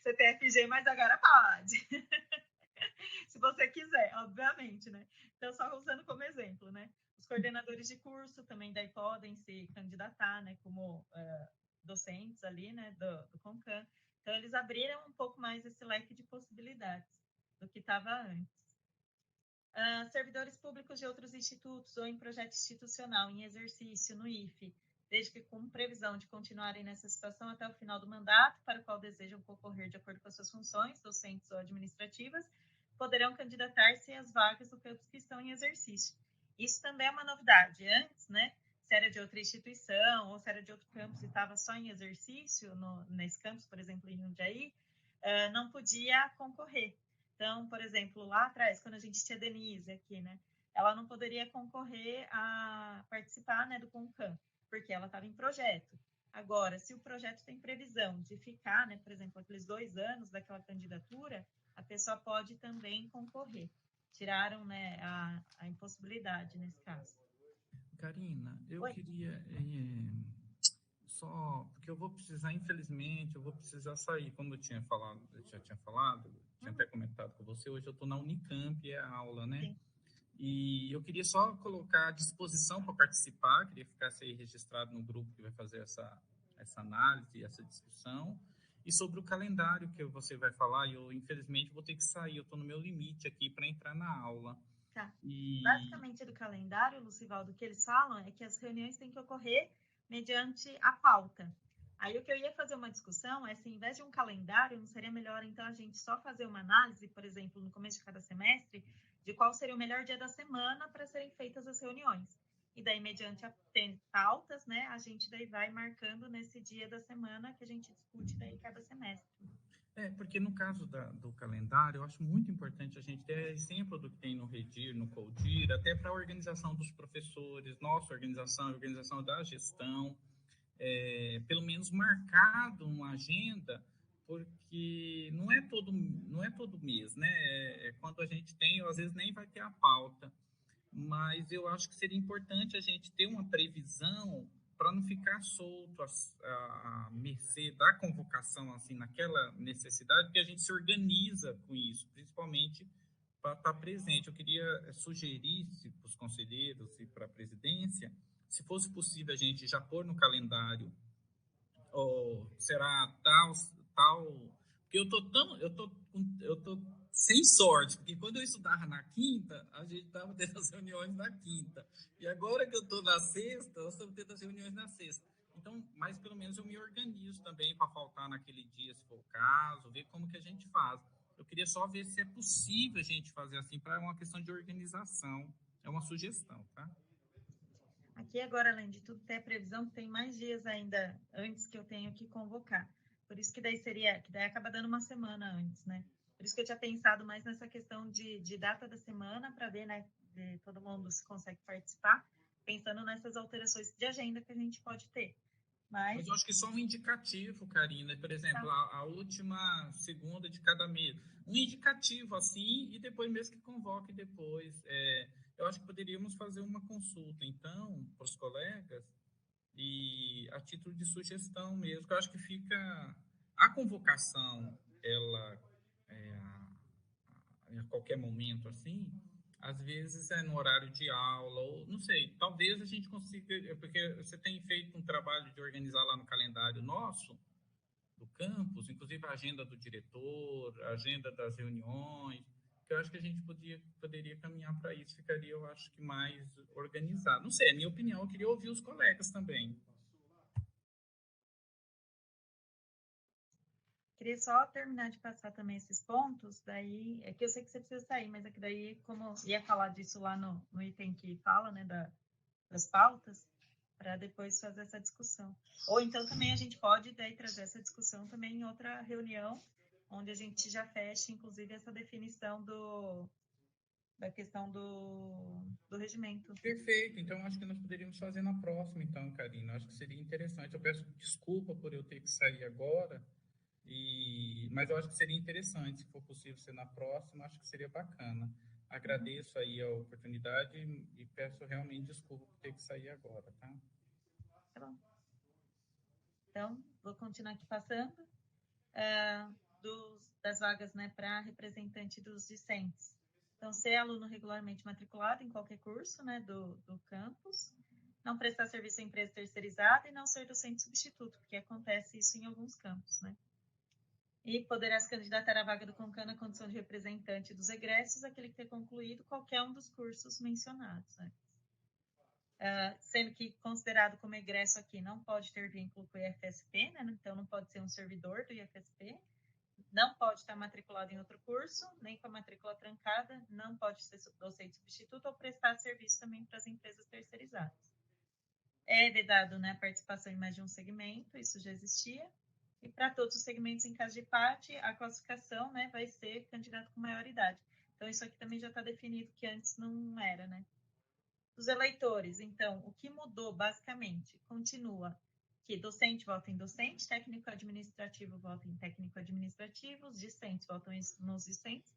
A: CTFG, mas agora pode. Se você quiser, obviamente, né? Então, só usando como exemplo, né? Os coordenadores de curso também daí podem se candidatar, né? Como docentes ali, né? Do CONCAN. Então, eles abriram um pouco mais esse leque de possibilidades do que estava antes. Servidores públicos de outros institutos ou em projeto institucional em exercício no IFE, desde que com previsão de continuarem nessa situação até o final do mandato, para o qual desejam concorrer de acordo com as suas funções, docentes ou administrativas, poderão candidatar-se às vagas do campus que estão em exercício. Isso também é uma novidade. Antes, né, se era de outra instituição ou se era de outro campus e estava só em exercício, nesse campus, por exemplo, em Jundiaí, não podia concorrer. Então, por exemplo, lá atrás, quando a gente tinha a Denise aqui, né, ela não poderia concorrer a participar, né, do CONCAN, porque ela estava em projeto. Agora, se o projeto tem previsão de ficar, né, por exemplo, aqueles 2 anos daquela candidatura, a pessoa pode também concorrer. Tiraram, né, a impossibilidade nesse caso.
B: Karina, eu
A: Oi.
B: queria só, porque eu vou precisar, infelizmente, eu vou precisar sair, como eu tinha falado, tinha até comentado com você, hoje eu estou na Unicamp, é a aula, né?
A: Sim.
B: E eu queria só colocar à disposição para participar, queria ficar aí registrado no grupo que vai fazer essa análise, essa discussão, e sobre o calendário que você vai falar, eu infelizmente vou ter que sair, eu estou no meu limite aqui para entrar na aula.
A: Tá.
B: E...
A: Basicamente, do calendário, Lucivaldo, o que eles falam é que as reuniões têm que ocorrer mediante a pauta. Aí, o que eu ia fazer uma discussão é se, em vez de um calendário, não seria melhor, então, a gente só fazer uma análise, por exemplo, no começo de cada semestre, de qual seria o melhor dia da semana para serem feitas as reuniões. E daí, mediante pautas, né, a gente daí vai marcando nesse dia da semana que a gente discute daí cada semestre.
B: Porque no caso do calendário, eu acho muito importante a gente ter exemplo do que tem no Redir, no Codir, até para a organização dos professores, nossa organização, a organização da gestão, pelo menos marcado uma agenda, porque não é todo mês, né? Quando a gente tem, às vezes nem vai ter a pauta, mas eu acho que seria importante a gente ter uma previsão para não ficar solto a mercê da convocação, assim, naquela necessidade, porque a gente se organiza com isso, principalmente para estar presente. Eu queria sugerir para os conselheiros e para a presidência, se fosse possível a gente já pôr no calendário, ou será tal, porque eu tô sem sorte, porque quando eu estudava na quinta, a gente estava tendo as reuniões na quinta. E agora que eu estou na sexta, nós estamos tendo as reuniões na sexta. Então, mas pelo menos eu me organizo também para faltar naquele dia, se for o caso, ver como que a gente faz. Eu queria só ver se é possível a gente fazer assim, para uma questão de organização. É uma sugestão, tá?
A: Aqui agora, além de tudo, tem a previsão que tem mais dias ainda antes que eu tenho que convocar. Por isso que daí acaba dando uma semana antes, né? Por isso que eu tinha pensado mais nessa questão de data da semana, para ver, né, de todo mundo se consegue participar, pensando nessas alterações de agenda que a gente pode ter.
B: Mas eu acho que só um indicativo, Karina, por exemplo, a última segunda de cada mês. Um indicativo assim, e depois mesmo que convoque depois. Eu acho que poderíamos fazer uma consulta, então, para os colegas, e a título de sugestão mesmo, que eu acho que fica... A convocação, ela, a qualquer momento, assim, às vezes é no horário de aula, ou não sei, talvez a gente consiga, porque você tem feito um trabalho de organizar lá no calendário nosso, do campus, inclusive a agenda do diretor, a agenda das reuniões, que eu acho que a gente poderia caminhar para isso, ficaria, eu acho que mais organizado. Não sei, é a minha opinião, eu queria ouvir os colegas também.
A: Queria só terminar de passar também esses pontos, daí, é que eu sei que você precisa sair, mas é que daí, como ia falar disso lá no item que fala, né, das pautas, para depois fazer essa discussão. Ou então também a gente pode daí trazer essa discussão também em outra reunião, onde a gente já fecha, inclusive, essa definição da questão do regimento.
B: Perfeito, então acho que nós poderíamos fazer na próxima, então, Karina. Acho que seria interessante. Eu peço desculpa por eu ter que sair agora, Mas eu acho que seria interessante, se for possível ser na próxima, acho que seria bacana. Agradeço aí a oportunidade e peço realmente desculpa por ter que sair agora, tá?
A: Tá bom. Então, vou continuar aqui passando das vagas, né, para representante dos discentes. Então, ser aluno regularmente matriculado em qualquer curso, né, do campus, não prestar serviço à empresa terceirizada e não ser docente substituto, porque acontece isso em alguns campos, né? E poderá se candidatar à vaga do CONCAN na condição de representante dos egressos, aquele que ter concluído qualquer um dos cursos mencionados, né? Sendo que considerado como egresso aqui não pode ter vínculo com o IFSP, né? Então não pode ser um servidor do IFSP, não pode estar matriculado em outro curso, nem com a matrícula trancada, não pode ser docente substituto ou prestar serviço também para as empresas terceirizadas. É vedado, né, a participação em mais de um segmento, isso já existia, e para todos os segmentos em caso de empate, a classificação, né, vai ser candidato com maior idade. Então, isso aqui também já está definido, que antes não era, né? Os eleitores, então, o que mudou basicamente? Continua que docente vota em docente, técnico administrativo vota em técnico administrativo, os discentes votam nos discentes.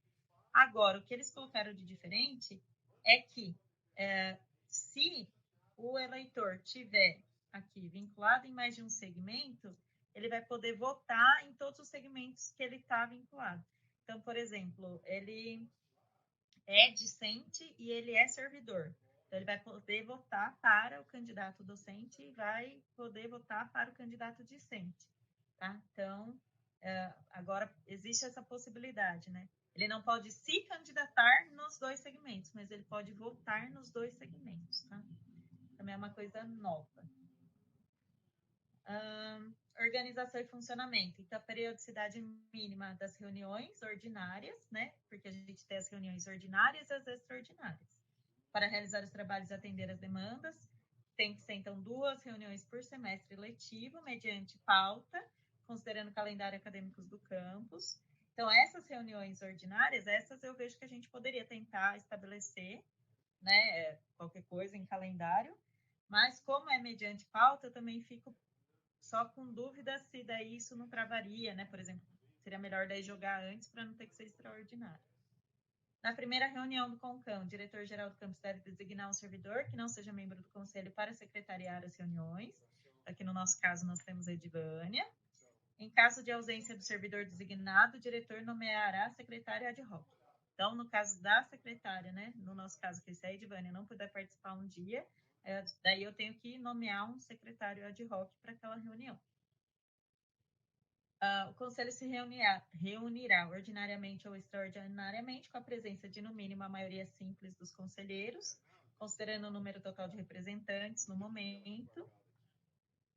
A: Agora, o que eles colocaram de diferente é que se o eleitor tiver aqui vinculado em mais de um segmento, ele vai poder votar em todos os segmentos que ele está vinculado. Então, por exemplo, ele é discente e ele é servidor. Então, ele vai poder votar para o candidato docente e vai poder votar para o candidato discente. Tá? Então, agora existe essa possibilidade, né? Ele não pode se candidatar nos dois segmentos, mas ele pode votar nos dois segmentos, tá? Também é uma coisa nova. Organização e funcionamento. Então, a periodicidade mínima das reuniões ordinárias, né? Porque a gente tem as reuniões ordinárias e as extraordinárias. Para realizar os trabalhos e atender as demandas, tem que ser, então, 2 reuniões por semestre letivo, mediante pauta, considerando o calendário acadêmico do campus. Então, essas reuniões ordinárias, essas eu vejo que a gente poderia tentar estabelecer, né, qualquer coisa em calendário, mas como é mediante pauta, eu também fico só com dúvida se daí isso não travaria, né? Por exemplo, seria melhor daí jogar antes para não ter que ser extraordinário. Na primeira reunião do CONCAN, o diretor-geral do campus deve designar um servidor que não seja membro do conselho para secretariar as reuniões. Aqui no nosso caso, nós temos a Edivânia. Em caso de ausência do servidor designado, o diretor nomeará a secretária ad hoc. Então, no caso da secretária, né? No nosso caso, que se a Edivânia não puder participar um dia, daí eu tenho que nomear um secretário ad hoc para aquela reunião. O conselho se reunirá ordinariamente ou extraordinariamente com a presença de, no mínimo, a maioria simples dos conselheiros, considerando o número total de representantes no momento.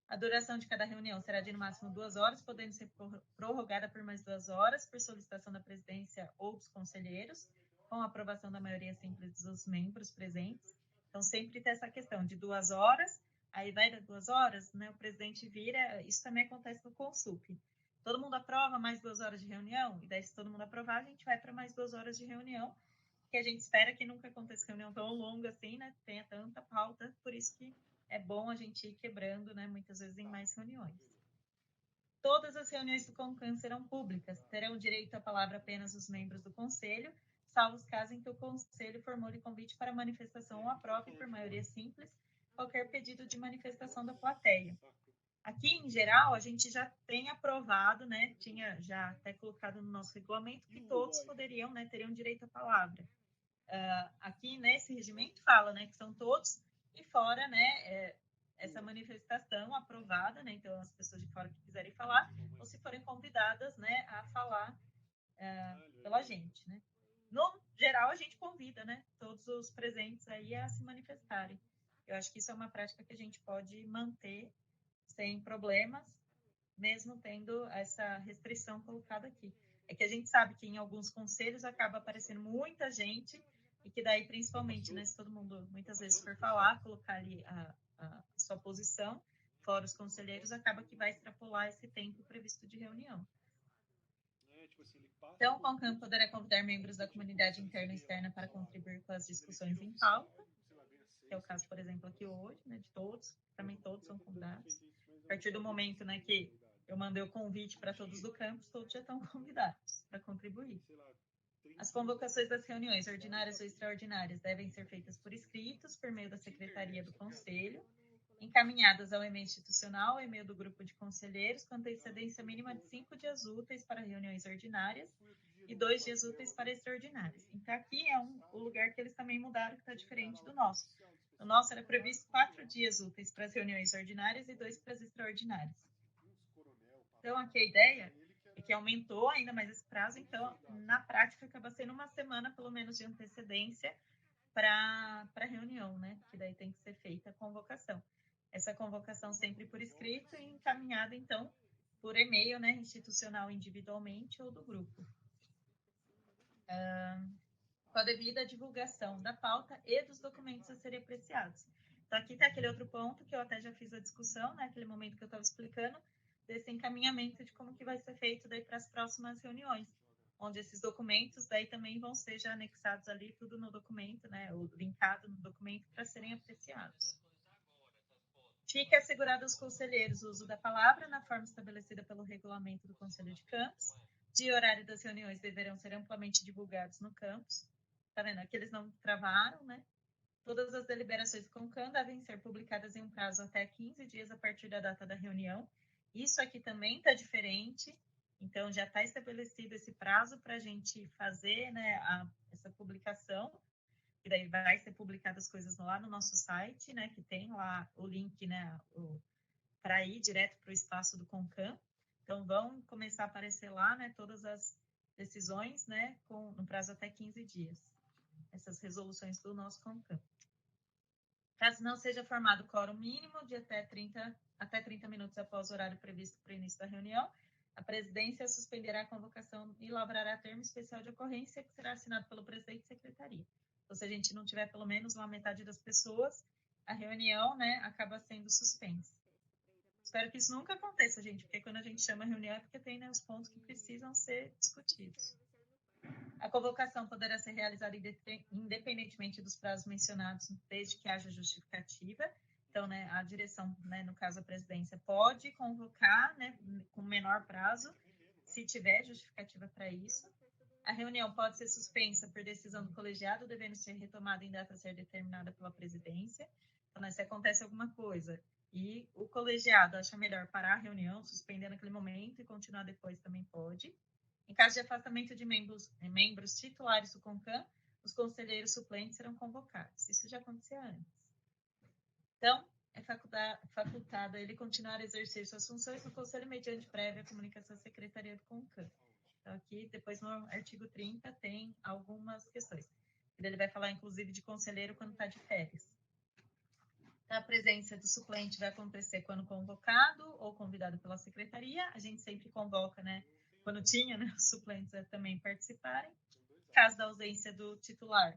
A: A duração de cada reunião será de, no máximo, 2 horas, podendo ser prorrogada por mais 2 horas, por solicitação da presidência ou dos conselheiros, com a aprovação da maioria simples dos membros presentes. Então, sempre tem essa questão de 2 horas, aí vai dar 2 horas, né, o presidente vira, isso também acontece no Consup. Todo mundo aprova mais 2 horas de reunião, e daí se todo mundo aprovar, a gente vai para mais 2 horas de reunião, que a gente espera que nunca aconteça reunião tão longa assim, né, tenha tanta pauta, por isso que é bom a gente ir quebrando, né, muitas vezes em mais reuniões. Todas as reuniões do CONCAN serão públicas, terão direito à palavra apenas os membros do conselho, salvo os casos em que o conselho formule convite para manifestação ou aprove por maioria simples qualquer pedido de manifestação da plateia. Aqui, em geral, a gente já tem aprovado, né, tinha já até colocado no nosso regulamento que todos poderiam, né, teriam direito à palavra. Aqui nesse regimento fala, né, que são todos e fora, né, essa manifestação aprovada, né, então as pessoas de fora que quiserem falar, ou se forem convidadas, né, a falar pela gente, né. No geral, a gente convida, né, todos os presentes aí a se manifestarem. Eu acho que isso é uma prática que a gente pode manter sem problemas, mesmo tendo essa restrição colocada aqui. É que a gente sabe que em alguns conselhos acaba aparecendo muita gente e que daí, principalmente, né, se todo mundo muitas vezes for falar, colocar ali a sua posição, fora os conselheiros, acaba que vai extrapolar esse tempo previsto de reunião. Então, o CONCAN poderá convidar membros da comunidade interna e externa para contribuir com as discussões em pauta, que é o caso, por exemplo, aqui hoje, né, de todos, também todos são convidados. A partir do momento, né, que eu mandei o convite para todos do campus, todos já estão convidados para contribuir. As convocações das reuniões ordinárias ou extraordinárias devem ser feitas por escritos, por meio da Secretaria do Conselho, encaminhadas ao e-mail institucional, ao e-mail do grupo de conselheiros, com antecedência mínima de 5 dias úteis para reuniões ordinárias e 2 dias úteis para extraordinárias. Então, aqui é o lugar que eles também mudaram, que está diferente do nosso. O nosso era previsto 4 dias úteis para as reuniões ordinárias e 2 para as extraordinárias. Então, aqui a ideia é que aumentou ainda mais esse prazo, então, na prática, acaba sendo uma semana, pelo menos, de antecedência para a reunião, né? Que daí tem que ser feita a convocação. Essa convocação sempre por escrito e encaminhada, então, por e-mail, né? Institucional individualmente ou do grupo. Com a devida divulgação da pauta e dos documentos a serem apreciados. Então, aqui está aquele outro ponto que eu até já fiz a discussão, né? Aquele momento que eu estava explicando, desse encaminhamento de como que vai ser feito daí para as próximas reuniões, onde esses documentos daí também vão ser já anexados ali, tudo no documento, né? Ou linkado no documento para serem apreciados. Fica assegurado aos conselheiros o uso da palavra na forma estabelecida pelo regulamento do Conselho de Campos. Dia e horário das reuniões deverão ser amplamente divulgados no campus. Tá vendo? Aqui eles não travaram, né? Todas as deliberações do CONCAM devem ser publicadas em um prazo até 15 dias a partir da data da reunião. Isso aqui também está diferente. Então, já está estabelecido esse prazo para a gente fazer, né, essa publicação. E daí vai ser publicadas as coisas lá no nosso site, né, que tem lá o link, né, para ir direto para o espaço do CONCAM. Então, vão começar a aparecer lá, né, todas as decisões, né, no prazo até 15 dias. Essas resoluções do nosso CONCAM. Caso não seja formado quórum mínimo de até 30 minutos após o horário previsto para o início da reunião, a presidência suspenderá a convocação e elaborará termo especial de ocorrência que será assinado pelo presidente e secretaria. Então, se a gente não tiver pelo menos uma metade das pessoas, a reunião, né, acaba sendo suspensa. Espero que isso nunca aconteça, gente, porque quando a gente chama a reunião é porque tem, né, os pontos que precisam ser discutidos. A convocação poderá ser realizada independentemente dos prazos mencionados, desde que haja justificativa. Então, né, a direção, né, no caso a presidência, pode convocar, né, com menor prazo, se tiver justificativa para isso. A reunião pode ser suspensa por decisão do colegiado, devendo ser retomada em data a ser determinada pela presidência. Então, né, se acontece alguma coisa e o colegiado acha melhor parar a reunião, suspender naquele momento e continuar depois, também pode. Em caso de afastamento de membros titulares do CONCAM, os conselheiros suplentes serão convocados. Isso já acontecia antes. Então, é facultado ele continuar a exercer suas funções no Conselho mediante prévia comunicação à Secretaria do CONCAM. Então, aqui, depois no artigo 30, tem algumas questões. Ele vai falar, inclusive, de conselheiro quando está de férias. A presença do suplente vai acontecer quando convocado ou convidado pela Secretaria. A gente sempre convoca, né? Quando tinha, né, os suplentes também participarem. Caso da ausência do titular,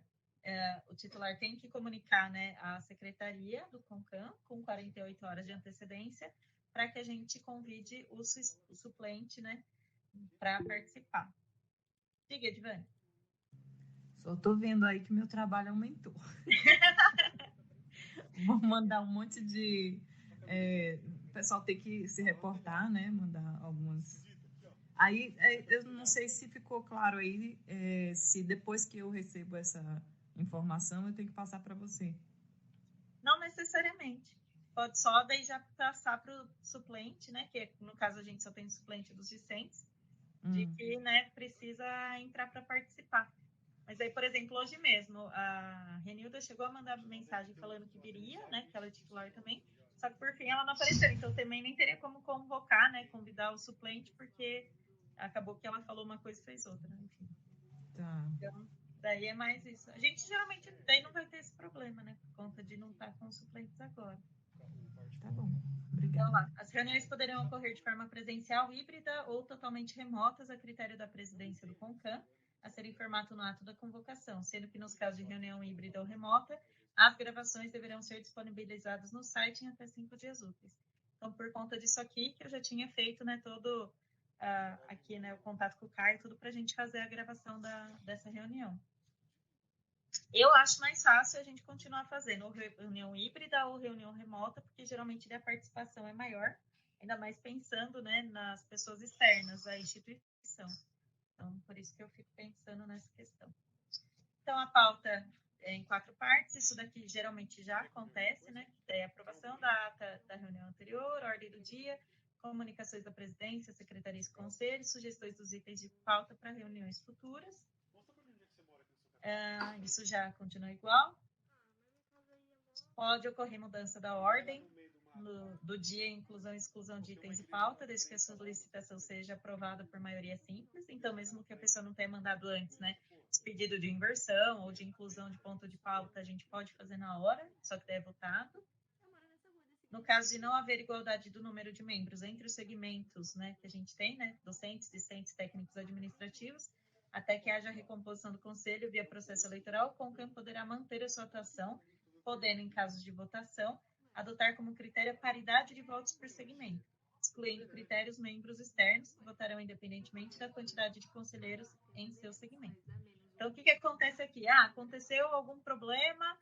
A: o titular tem que comunicar, né, à Secretaria do CONCAM com 48 horas de antecedência para que a gente convide o suplente, né, para participar. Diga, Edvane.
I: Só estou vendo aí que meu trabalho aumentou. Vou mandar um monte de... o pessoal tem que se reportar, né? Mandar algumas... Aí, eu não sei se ficou claro aí, se depois que eu recebo essa informação, eu tenho que passar para você.
A: Não necessariamente. Pode só daí já passar para o suplente, né? Que no caso a gente só tem suplente dos discentes, de que, né, precisa entrar para participar. Mas aí, por exemplo, hoje mesmo, a Renilda chegou a mandar mensagem falando que viria, né? Que ela é titular também. Só que por fim ela não apareceu. Então também nem teria como convocar, né? Convidar o suplente, porque acabou que ela falou uma coisa e fez outra, né? Enfim.
I: Tá.
A: Então, daí é mais isso. A gente geralmente daí não vai ter esse problema, né? Por conta de não estar com suplentes agora.
I: Tá bom. Obrigada.
A: Então, lá, as reuniões poderão ocorrer de forma presencial, híbrida ou totalmente remotas a critério da presidência do CONCAM, a ser informado no ato da convocação, sendo que nos casos de reunião híbrida ou remota, as gravações deverão ser disponibilizadas no site em até 5 dias úteis. Então, por conta disso aqui, que eu já tinha feito, né, todo aqui, né, o contato com o Caio, tudo para a gente fazer a gravação dessa reunião. Eu acho mais fácil a gente continuar fazendo ou reunião híbrida ou reunião remota, porque geralmente a participação é maior, ainda mais pensando, né, nas pessoas externas à instituição. Então, por isso que eu fico pensando nessa questão. Então, a pauta é em 4 partes. Isso daqui geralmente já acontece, né? É a aprovação da ata da reunião anterior, ordem do dia, comunicações da presidência, secretarias e conselhos, sugestões dos itens de pauta para reuniões futuras. Isso já continua igual. Pode ocorrer mudança da ordem do dia, inclusão e exclusão de itens de pauta, desde que a solicitação seja aprovada por maioria simples. Então, mesmo que a pessoa não tenha mandado antes, né, pedido de inversão ou de inclusão de ponto de pauta, a gente pode fazer na hora, só que daí é votado. No caso de não haver igualdade do número de membros entre os segmentos, né, que a gente tem, né, docentes, discentes, técnicos administrativos, até que haja a recomposição do conselho via processo eleitoral, o CONCAM poderá manter a sua atuação, podendo, em casos de votação, adotar como critério a paridade de votos por segmento, excluindo critérios membros externos que votarão independentemente da quantidade de conselheiros em seu segmento. Então, o que acontece aqui? Aconteceu algum problema,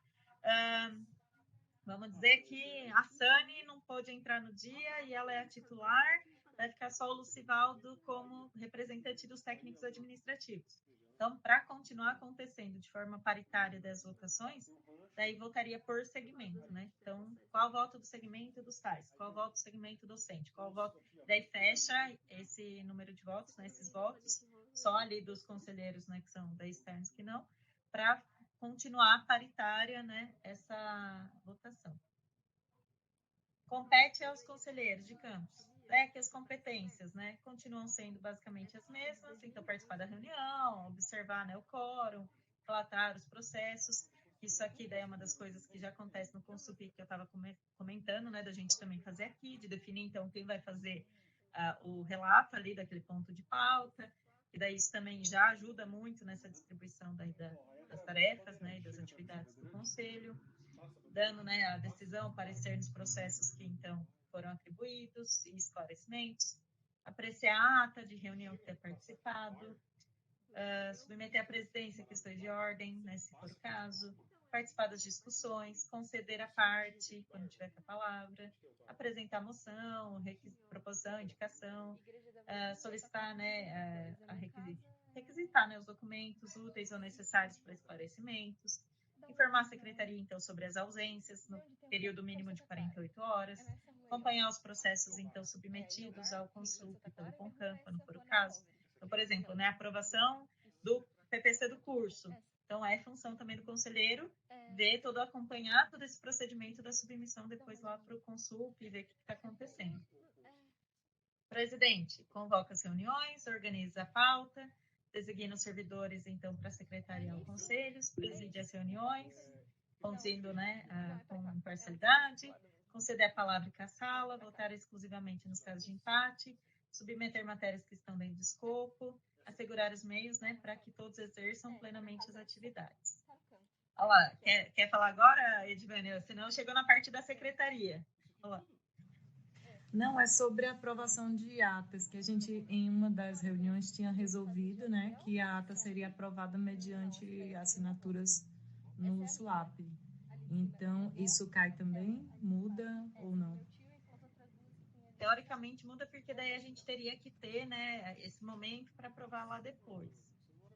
A: vamos dizer que a Sani não pôde entrar no dia e ela é a titular, vai ficar só o Lucivaldo como representante dos técnicos administrativos. Então, para continuar acontecendo de forma paritária das votações, daí votaria por segmento, né? Então, qual voto do segmento dos tais? Qual voto do segmento docente? Qual voto? Daí fecha esse número de votos, né? Esses votos, só ali dos conselheiros, né? Que são da externos que não, para continuar paritária, né? Essa votação. Compete aos conselheiros de campos, né, que as competências, né, continuam sendo basicamente as mesmas, então participar da reunião, observar, né, o quórum, relatar os processos. Isso aqui daí é uma das coisas que já acontece no Consup, que eu estava comentando, né, da gente também fazer aqui, de definir então quem vai fazer o relato ali daquele ponto de pauta, e daí isso também já ajuda muito nessa distribuição das tarefas, né, e das atividades do conselho, dando, né, a decisão, parecer nos processos que, então, foram atribuídos e esclarecimentos, apreciar a ata de reunião que tenha participado, submeter à presidência questões de ordem, né, se for o caso, participar das discussões, conceder a parte, quando tiver com a palavra, apresentar moção, proposição, indicação, solicitar, né, requisitar, né, os documentos úteis ou necessários para esclarecimentos, informar a secretaria, então, sobre as ausências no período mínimo de 48 horas, acompanhar os processos, então, submetidos ao consulta pelo CONCAM, quando for o caso. Então, por exemplo, né, a aprovação do PPC do curso. Então, é função também do conselheiro ver acompanhar todo esse procedimento da submissão depois lá para o consulta e ver o que está acontecendo. Presidente, convoca as reuniões, organiza a pauta, designa os servidores, então, para secretariar o conselho, preside as reuniões, conduzindo, né, com imparcialidade, conceder a palavra e caçá-la, votar exclusivamente nos casos de empate, submeter matérias que estão dentro do escopo, assegurar os meios, né, para que todos exerçam plenamente as atividades. Olha lá, quer falar agora, Edvânia? Senão chegou na parte da secretaria. Olha lá.
I: Não, é sobre a aprovação de atas, que a gente, em uma das reuniões, tinha resolvido, né, que a ata seria aprovada mediante assinaturas no SUAP. Então, isso cai também? Muda ou não?
A: Teoricamente muda, porque daí a gente teria que ter, né, esse momento para aprovar lá depois.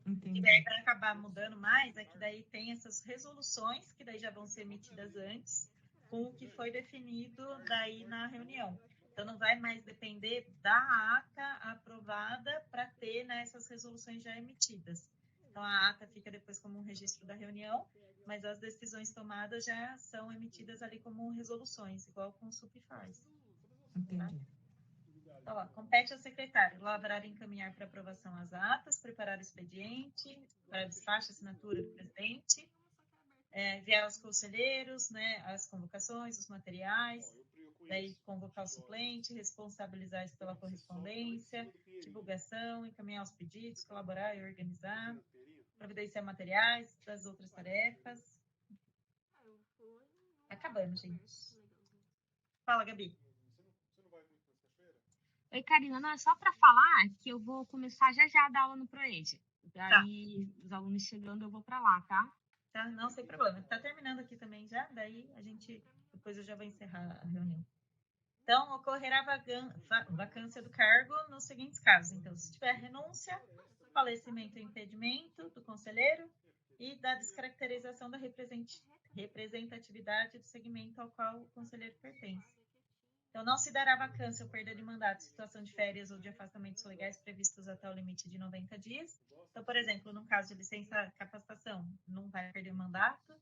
I: Entendi.
A: E daí vai acabar mudando mais, é que daí tem essas resoluções, que daí já vão ser emitidas antes, com o que foi definido daí na reunião. Então, não vai mais depender da ata aprovada para ter, né, essas resoluções já emitidas. Então, a ata fica depois como um registro da reunião, mas as decisões tomadas já são emitidas ali como resoluções, igual o Consup faz.
I: Entendi.
A: Tá? Então, ó, compete ao secretário elaborar e encaminhar para aprovação as atas, preparar o expediente, para despacho, assinatura do presidente, enviar aos conselheiros, né, as convocações, os materiais, daí convocar o suplente, responsabilizar isso pela correspondência, divulgação, encaminhar os pedidos, colaborar e organizar, providenciar materiais das outras tarefas. Acabando, gente. Fala, Gabi.
J: Oi, Karina, não, é só para falar que eu vou começar já a dar aula no Proed. Daí, os alunos chegando, eu vou para lá, tá?
A: Tá, não, sem problema. Tá terminando aqui também já, daí depois eu já vou encerrar a reunião. Então, ocorrerá vacância do cargo nos seguintes casos. Então, se tiver renúncia, falecimento ou impedimento do conselheiro e da descaracterização da representatividade do segmento ao qual o conselheiro pertence. Então, não se dará vacância ou perda de mandato em situação de férias ou de afastamentos legais previstos até o limite de 90 dias. Então, por exemplo, no caso de licença capacitação, não vai perder o mandato,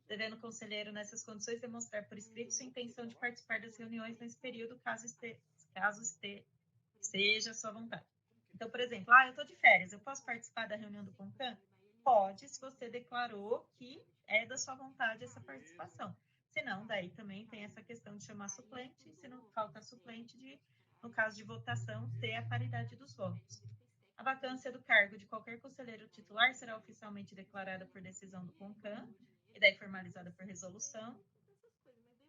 A: devendo o conselheiro, nessas condições, demonstrar por escrito sua intenção de participar das reuniões nesse período, caso seja a sua vontade. Então, por exemplo, eu estou de férias, eu posso participar da reunião do CONCAN? Pode, se você declarou que é da sua vontade essa participação. Se não, daí também tem essa questão de chamar suplente, e se não falta suplente, no caso de votação, ter a paridade dos votos. A vacância do cargo de qualquer conselheiro titular será oficialmente declarada por decisão do CONCAN, e daí formalizada por resolução.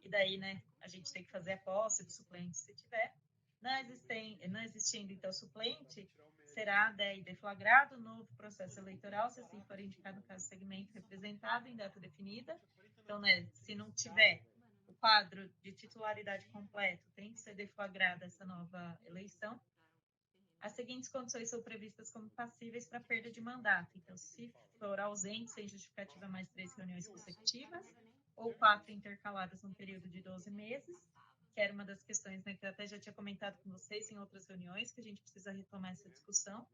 A: E daí, né, a gente tem que fazer a posse do suplente se tiver. Não existindo, então, suplente, será daí deflagrado novo processo eleitoral, se assim for indicado no caso segmento representado em data definida. Então, né, se não tiver o quadro de titularidade completo, tem que ser deflagrada essa nova eleição. As seguintes condições são previstas como passíveis para perda de mandato. Então, se for ausente sem justificativa mais 3 reuniões consecutivas, ou 4 intercaladas num período de 12 meses, que era uma das questões, né, que eu até já tinha comentado com vocês em outras reuniões, que a gente precisa retomar essa discussão.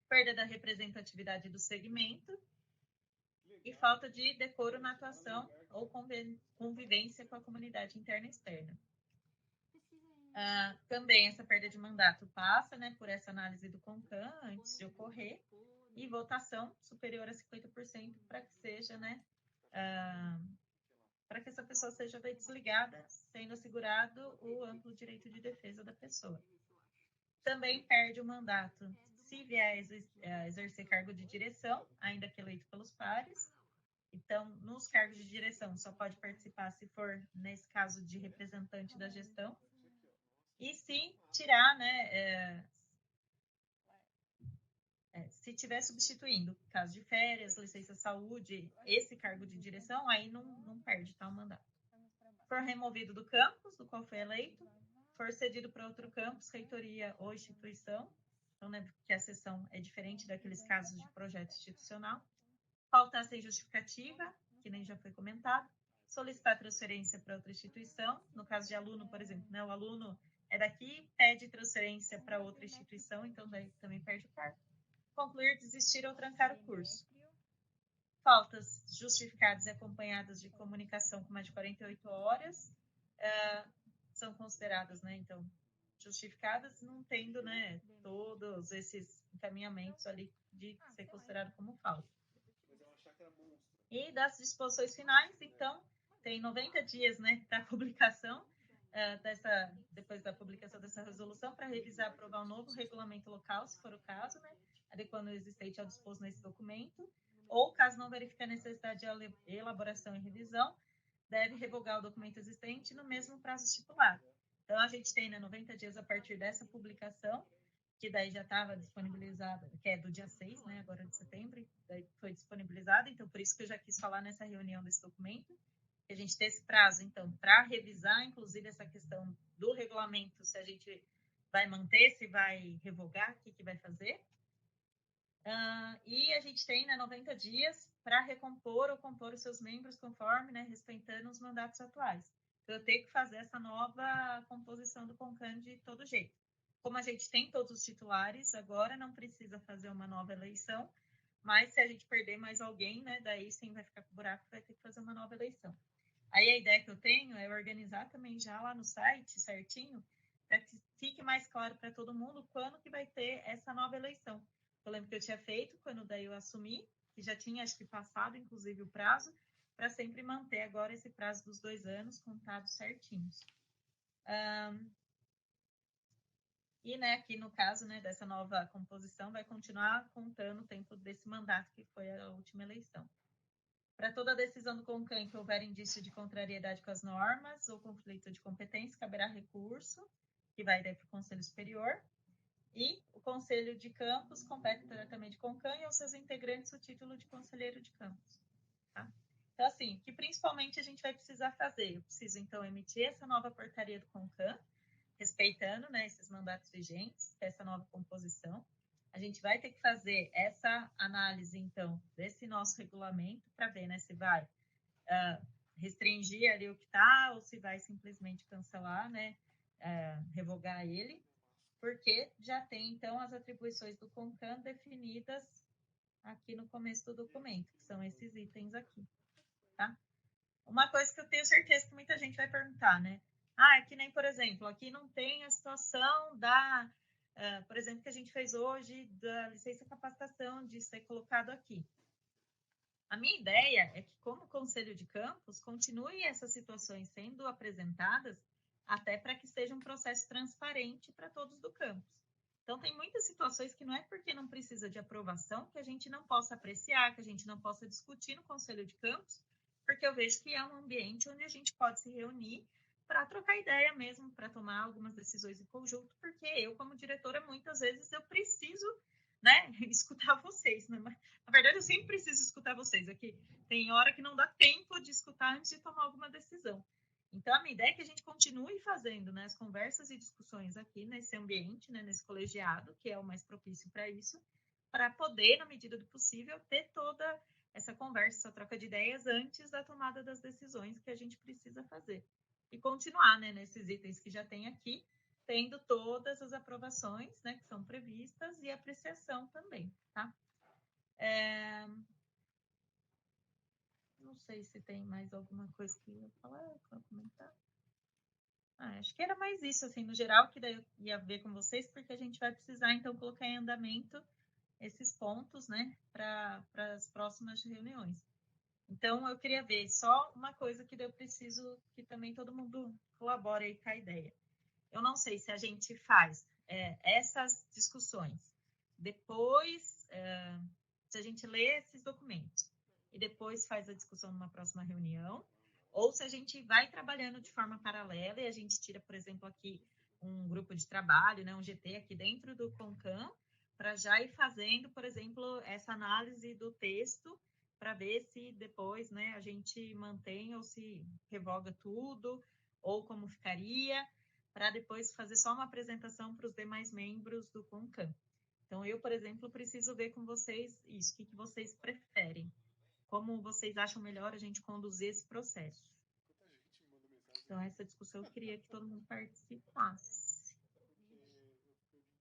A: Perda da representatividade do segmento e falta de decoro na atuação ou convivência com a comunidade interna e externa. Também essa perda de mandato passa, né, por essa análise do CONCAN antes de ocorrer e votação superior a 50% para que seja, né, para que essa pessoa seja desligada, sendo assegurado o amplo direito de defesa da pessoa. Também perde o mandato se vier a exercer cargo de direção, ainda que eleito pelos pares. Então, nos cargos de direção, só pode participar se for, nesse caso, de representante da gestão. E se tirar, né, se estiver substituindo, caso de férias, licença saúde, esse cargo de direção, aí não perde, tá, o mandato. For removido do campus, do qual foi eleito, for cedido para outro campus, reitoria ou instituição, então, né, porque a sessão é diferente daqueles casos de projeto institucional. Faltar sem justificativa, que nem já foi comentado. Solicitar transferência para outra instituição, no caso de aluno, por exemplo, né, o aluno é daqui, pede transferência para outra instituição, então daí também perde o cargo. Concluir, desistir ou trancar o curso. Faltas justificadas e acompanhadas de comunicação com mais de 48 horas são consideradas, né, então, justificadas, não tendo, né, todos esses encaminhamentos ali de ser considerado como falta. E das disposições finais, então, tem 90 dias, né, da publicação, depois da publicação dessa resolução, para revisar e aprovar um novo regulamento local, se for o caso, né, adequando o existente ao disposto nesse documento, ou, caso não verifique a necessidade de elaboração e revisão, deve revogar o documento existente no mesmo prazo estipulado. Então, a gente tem, né, 90 dias a partir dessa publicação, que daí já estava disponibilizada, que é do dia 6, né, agora de setembro, daí foi disponibilizada, então por isso que eu já quis falar nessa reunião desse documento, que a gente tem esse prazo, então, para revisar, inclusive, essa questão do regulamento, se a gente vai manter, se vai revogar, o que vai fazer. E a gente tem, né, 90 dias para recompor ou compor os seus membros conforme, né, respeitando os mandatos atuais. Então, eu tenho que fazer essa nova composição do CONCAN de todo jeito. Como a gente tem todos os titulares, agora não precisa fazer uma nova eleição, mas se a gente perder mais alguém, né, daí sim vai ficar com buraco, vai ter que fazer uma nova eleição. Aí a ideia que eu tenho é organizar também já lá no site certinho, para que fique mais claro para todo mundo quando que vai ter essa nova eleição. Eu lembro que eu tinha feito quando daí eu assumi, que já tinha, acho que passado, inclusive, o prazo, para sempre manter agora esse prazo dos 2 anos contados certinhos. E, né, aqui no caso, né, dessa nova composição, vai continuar contando o tempo desse mandato, que foi a última eleição. Para toda decisão do CONCAN que houver indício de contrariedade com as normas ou conflito de competência, caberá recurso, que vai daí para o Conselho Superior. E o Conselho de Campus compete diretamente com o CONCAN e aos seus integrantes o título de conselheiro de campus. Tá? Então, assim, o que principalmente a gente vai precisar fazer? Eu preciso, então, emitir essa nova portaria do CONCAN, aproveitando, né, esses mandatos vigentes, essa nova composição, a gente vai ter que fazer essa análise, então, desse nosso regulamento para ver, né, se vai restringir ali o que está ou se vai simplesmente cancelar, né, revogar ele, porque já tem, então, as atribuições do CONCAN definidas aqui no começo do documento, que são esses itens aqui, tá? Uma coisa que eu tenho certeza que muita gente vai perguntar, né? É que nem, por exemplo, aqui não tem a situação por exemplo, que a gente fez hoje, da licença capacitação, de ser colocado aqui. A minha ideia é que, como Conselho de Campus, continue essas situações sendo apresentadas até para que seja um processo transparente para todos do campus. Então, tem muitas situações que não é porque não precisa de aprovação que a gente não possa apreciar, que a gente não possa discutir no Conselho de Campus, porque eu vejo que é um ambiente onde a gente pode se reunir para trocar ideia mesmo, para tomar algumas decisões em conjunto, porque eu, como diretora, muitas vezes eu preciso, né, escutar vocês, né? Mas, na verdade, eu sempre preciso escutar vocês. Aqui tem hora que não dá tempo de escutar antes de tomar alguma decisão. Então, a minha ideia é que a gente continue fazendo, né, as conversas e discussões aqui nesse ambiente, né, nesse colegiado, que é o mais propício para isso, para poder, na medida do possível, ter toda essa conversa, essa troca de ideias antes da tomada das decisões que a gente precisa fazer. E continuar, né, nesses itens que já tem aqui, tendo todas as aprovações, né, que são previstas e apreciação também, tá? Não sei se tem mais alguma coisa que eu ia falar, que eu ia comentar. Acho que era mais isso, assim, no geral, que daí eu ia ver com vocês, porque a gente vai precisar, então, colocar em andamento esses pontos, né, para as próximas reuniões. Então, eu queria ver só uma coisa que eu preciso que também todo mundo colabore aí com a ideia. Eu não sei se a gente faz essas discussões depois, se a gente lê esses documentos e depois faz a discussão numa próxima reunião, ou se a gente vai trabalhando de forma paralela e a gente tira, por exemplo, aqui um grupo de trabalho, né, um GT aqui dentro do CONCAN, para já ir fazendo, por exemplo, essa análise do texto, para ver se depois, né, a gente mantém ou se revoga tudo, ou como ficaria, para depois fazer só uma apresentação para os demais membros do CONCAN. Então, eu, por exemplo, preciso ver com vocês isso, o que vocês preferem. Como vocês acham melhor a gente conduzir esse processo. Então, essa discussão eu queria que todo mundo participasse.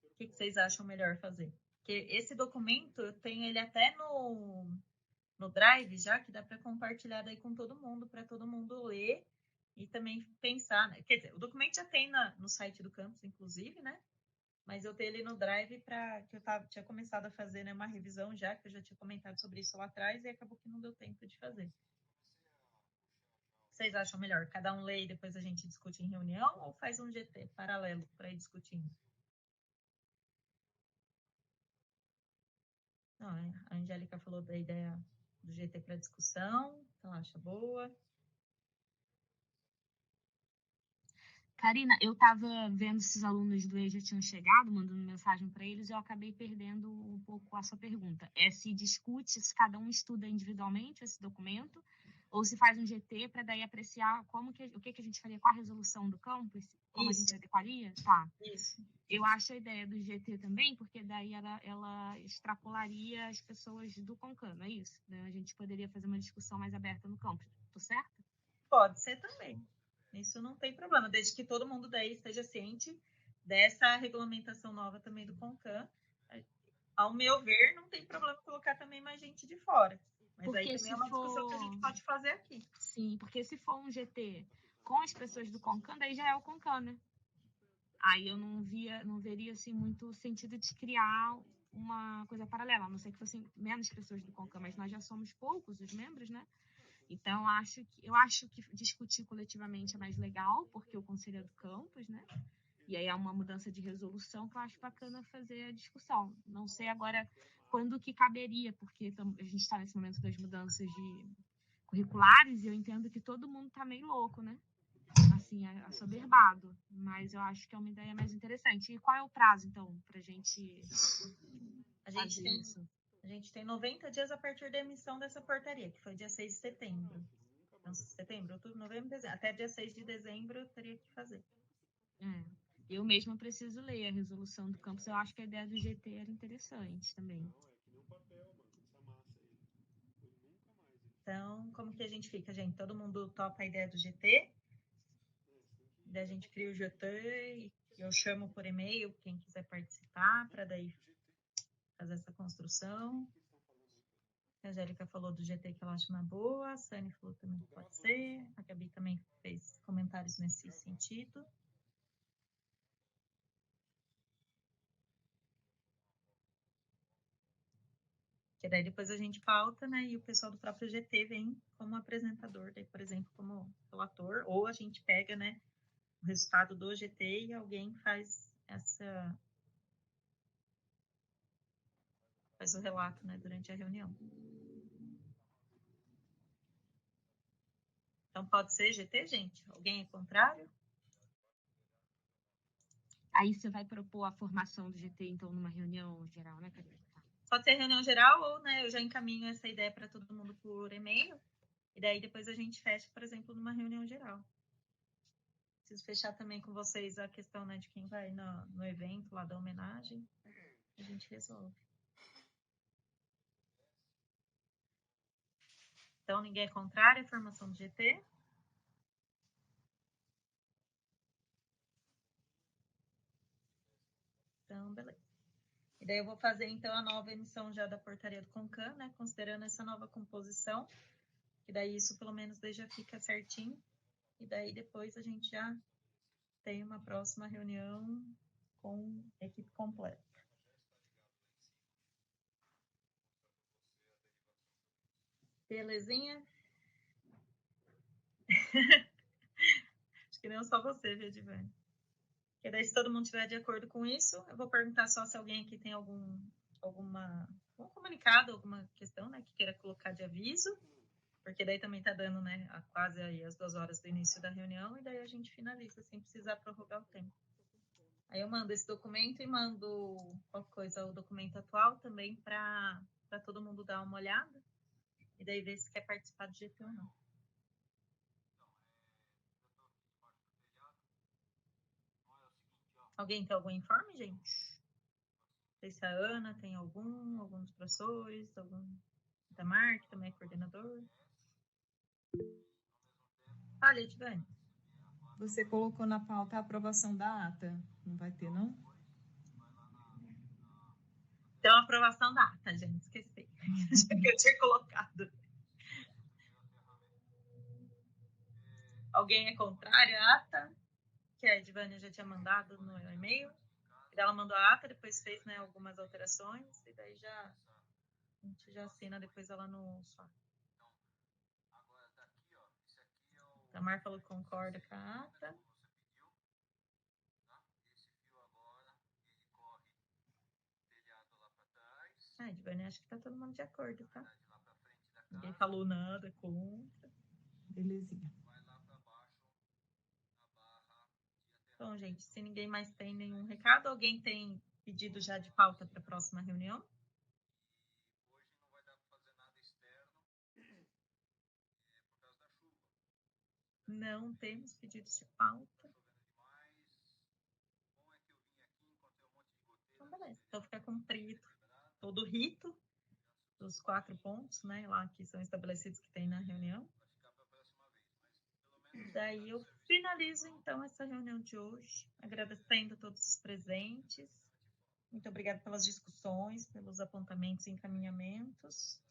A: O que vocês acham melhor fazer? Porque esse documento, eu tenho ele até no Drive já, que dá para compartilhar daí com todo mundo, para todo mundo ler e também pensar, né? Quer dizer, o documento já tem no site do campus, inclusive, né? Mas eu tenho ele no Drive que eu tinha começado a fazer, né, uma revisão já, que eu já tinha comentado sobre isso lá atrás e acabou que não deu tempo de fazer. O que vocês acham melhor? Cada um lê e depois a gente discute em reunião ou faz um GT paralelo para ir discutindo? Não, a Angélica falou da ideia do GT para discussão, então acha boa.
J: Karina, eu estava vendo se os alunos do EJA tinham chegado, mandando mensagem para eles, e eu acabei perdendo um pouco a sua pergunta. Se discute, se cada um estuda individualmente esse documento, ou se faz um GT para daí apreciar o que a gente faria com a resolução do campus, como
A: Isso.
J: a gente adequaria? Tá.
A: Isso.
J: Eu acho a ideia do GT também, porque daí ela extrapolaria as pessoas do CONCAN, não é isso? A gente poderia fazer uma discussão mais aberta no campus, tô certo?
A: Pode ser também. Isso não tem problema, desde que todo mundo daí esteja ciente dessa regulamentação nova também do CONCAN. Ao meu ver, não tem problema colocar também mais gente de fora. Mas porque aí também é uma discussão que a gente pode fazer aqui.
J: Sim, porque se for um GT com as pessoas do CONCAN, daí já é o CONCAN, né? Aí eu não veria assim, muito sentido de criar uma coisa paralela, a não ser que fossem menos pessoas do CONCAN, mas nós já somos poucos os membros, né? Então, eu acho que discutir coletivamente é mais legal, porque o conselho é do campus, né? E aí é uma mudança de resolução que eu acho bacana fazer a discussão. Não sei agora quando que caberia, porque a gente está nesse momento das mudanças curriculares e eu entendo que todo mundo está meio louco, né? Assim, assoberbado. Mas eu acho que é uma ideia mais interessante. E qual é o prazo, então, para a gente fazer isso?
A: A gente tem 90 dias a partir da emissão dessa portaria, que foi dia 6 de setembro. Então, setembro, outubro, novembro, dezembro. Até dia 6 de dezembro eu teria que fazer.
J: Eu mesma preciso ler a resolução do campus. Eu acho que a ideia do GT era interessante também.
A: Então, como que a gente fica, gente? Todo mundo topa a ideia do GT? Daí a gente cria o GT e eu chamo por e-mail quem quiser participar para daí fazer essa construção. A Angélica falou do GT que ela acha uma boa, a Sani falou também que pode ser, a Gabi também fez comentários nesse sentido. Que daí depois a gente pauta, né, e o pessoal do próprio GT vem como apresentador, daí, por exemplo, como relator, ou a gente pega, né, o resultado do GT e alguém faz o relato, né, durante a reunião. Então, pode ser GT, gente? Alguém é contrário?
J: Aí você vai propor a formação do GT, então, numa reunião geral, né, Carolina?
A: Pode ser reunião geral ou, né, eu já encaminho essa ideia para todo mundo por e-mail. E daí depois a gente fecha, por exemplo, numa reunião geral. Preciso fechar também com vocês a questão, né, de quem vai no evento lá da homenagem. A gente resolve. Então, ninguém é contrário à formação do GT? Então, beleza. E daí eu vou fazer, então, a nova emissão já da portaria do CONCAN, né, considerando essa nova composição. E daí isso, pelo menos, daí já fica certinho. E daí depois a gente já tem uma próxima reunião com a equipe completa. Belezinha? Acho que não só você, viu, Divane? Porque daí, se todo mundo estiver de acordo com isso, eu vou perguntar só se alguém aqui tem algum comunicado, alguma questão, né, que queira colocar de aviso, porque daí também tá dando, né, quase aí as 2 horas do início da reunião, e daí a gente finaliza sem precisar prorrogar o tempo. Aí eu mando esse documento e mando qualquer coisa, o documento atual também para todo mundo dar uma olhada, e daí ver se quer participar do GT ou não. Alguém tem algum informe, gente? Não sei se a Ana tem alguns professores, algum Itamar, que também é coordenador. Fala, Edvane.
I: Você colocou na pauta a aprovação da ata. Não vai ter, não?
A: Então, a aprovação da ata, gente. Esqueci. Que eu tinha colocado. Alguém é contrário à ata? Que a Edvane já tinha mandado no e-mail. E ela mandou a ata, depois fez, né, algumas alterações. E daí a gente já assina depois ela no SWAP. Tamar falou que concorda com a ata. Edvane, acho que tá todo mundo de acordo, tá? Ninguém falou nada contra.
I: Belezinha.
A: Bom, gente, se ninguém mais tem nenhum recado, alguém tem pedido já de pauta para a próxima reunião? Não temos pedidos de pauta. Então, beleza. Então, fica cumprido todo o rito dos 4 pontos, né, lá que são estabelecidos que tem na reunião. Daí eu finalizo, então, essa reunião de hoje, agradecendo a todos os presentes. Muito obrigada pelas discussões, pelos apontamentos e encaminhamentos.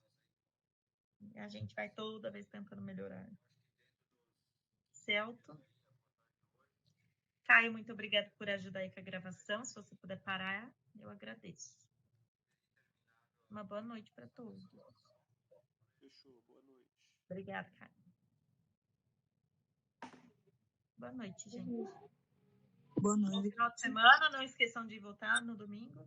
A: E a gente vai toda vez tentando melhorar. Celto. Caio, muito obrigada por ajudar aí com a gravação. Se você puder parar, eu agradeço. Uma boa noite para todos.
E: Fechou, boa noite.
A: Obrigada, Caio. Boa noite, gente.
K: Boa noite.
A: Bom final de semana. Não esqueçam de votar no domingo.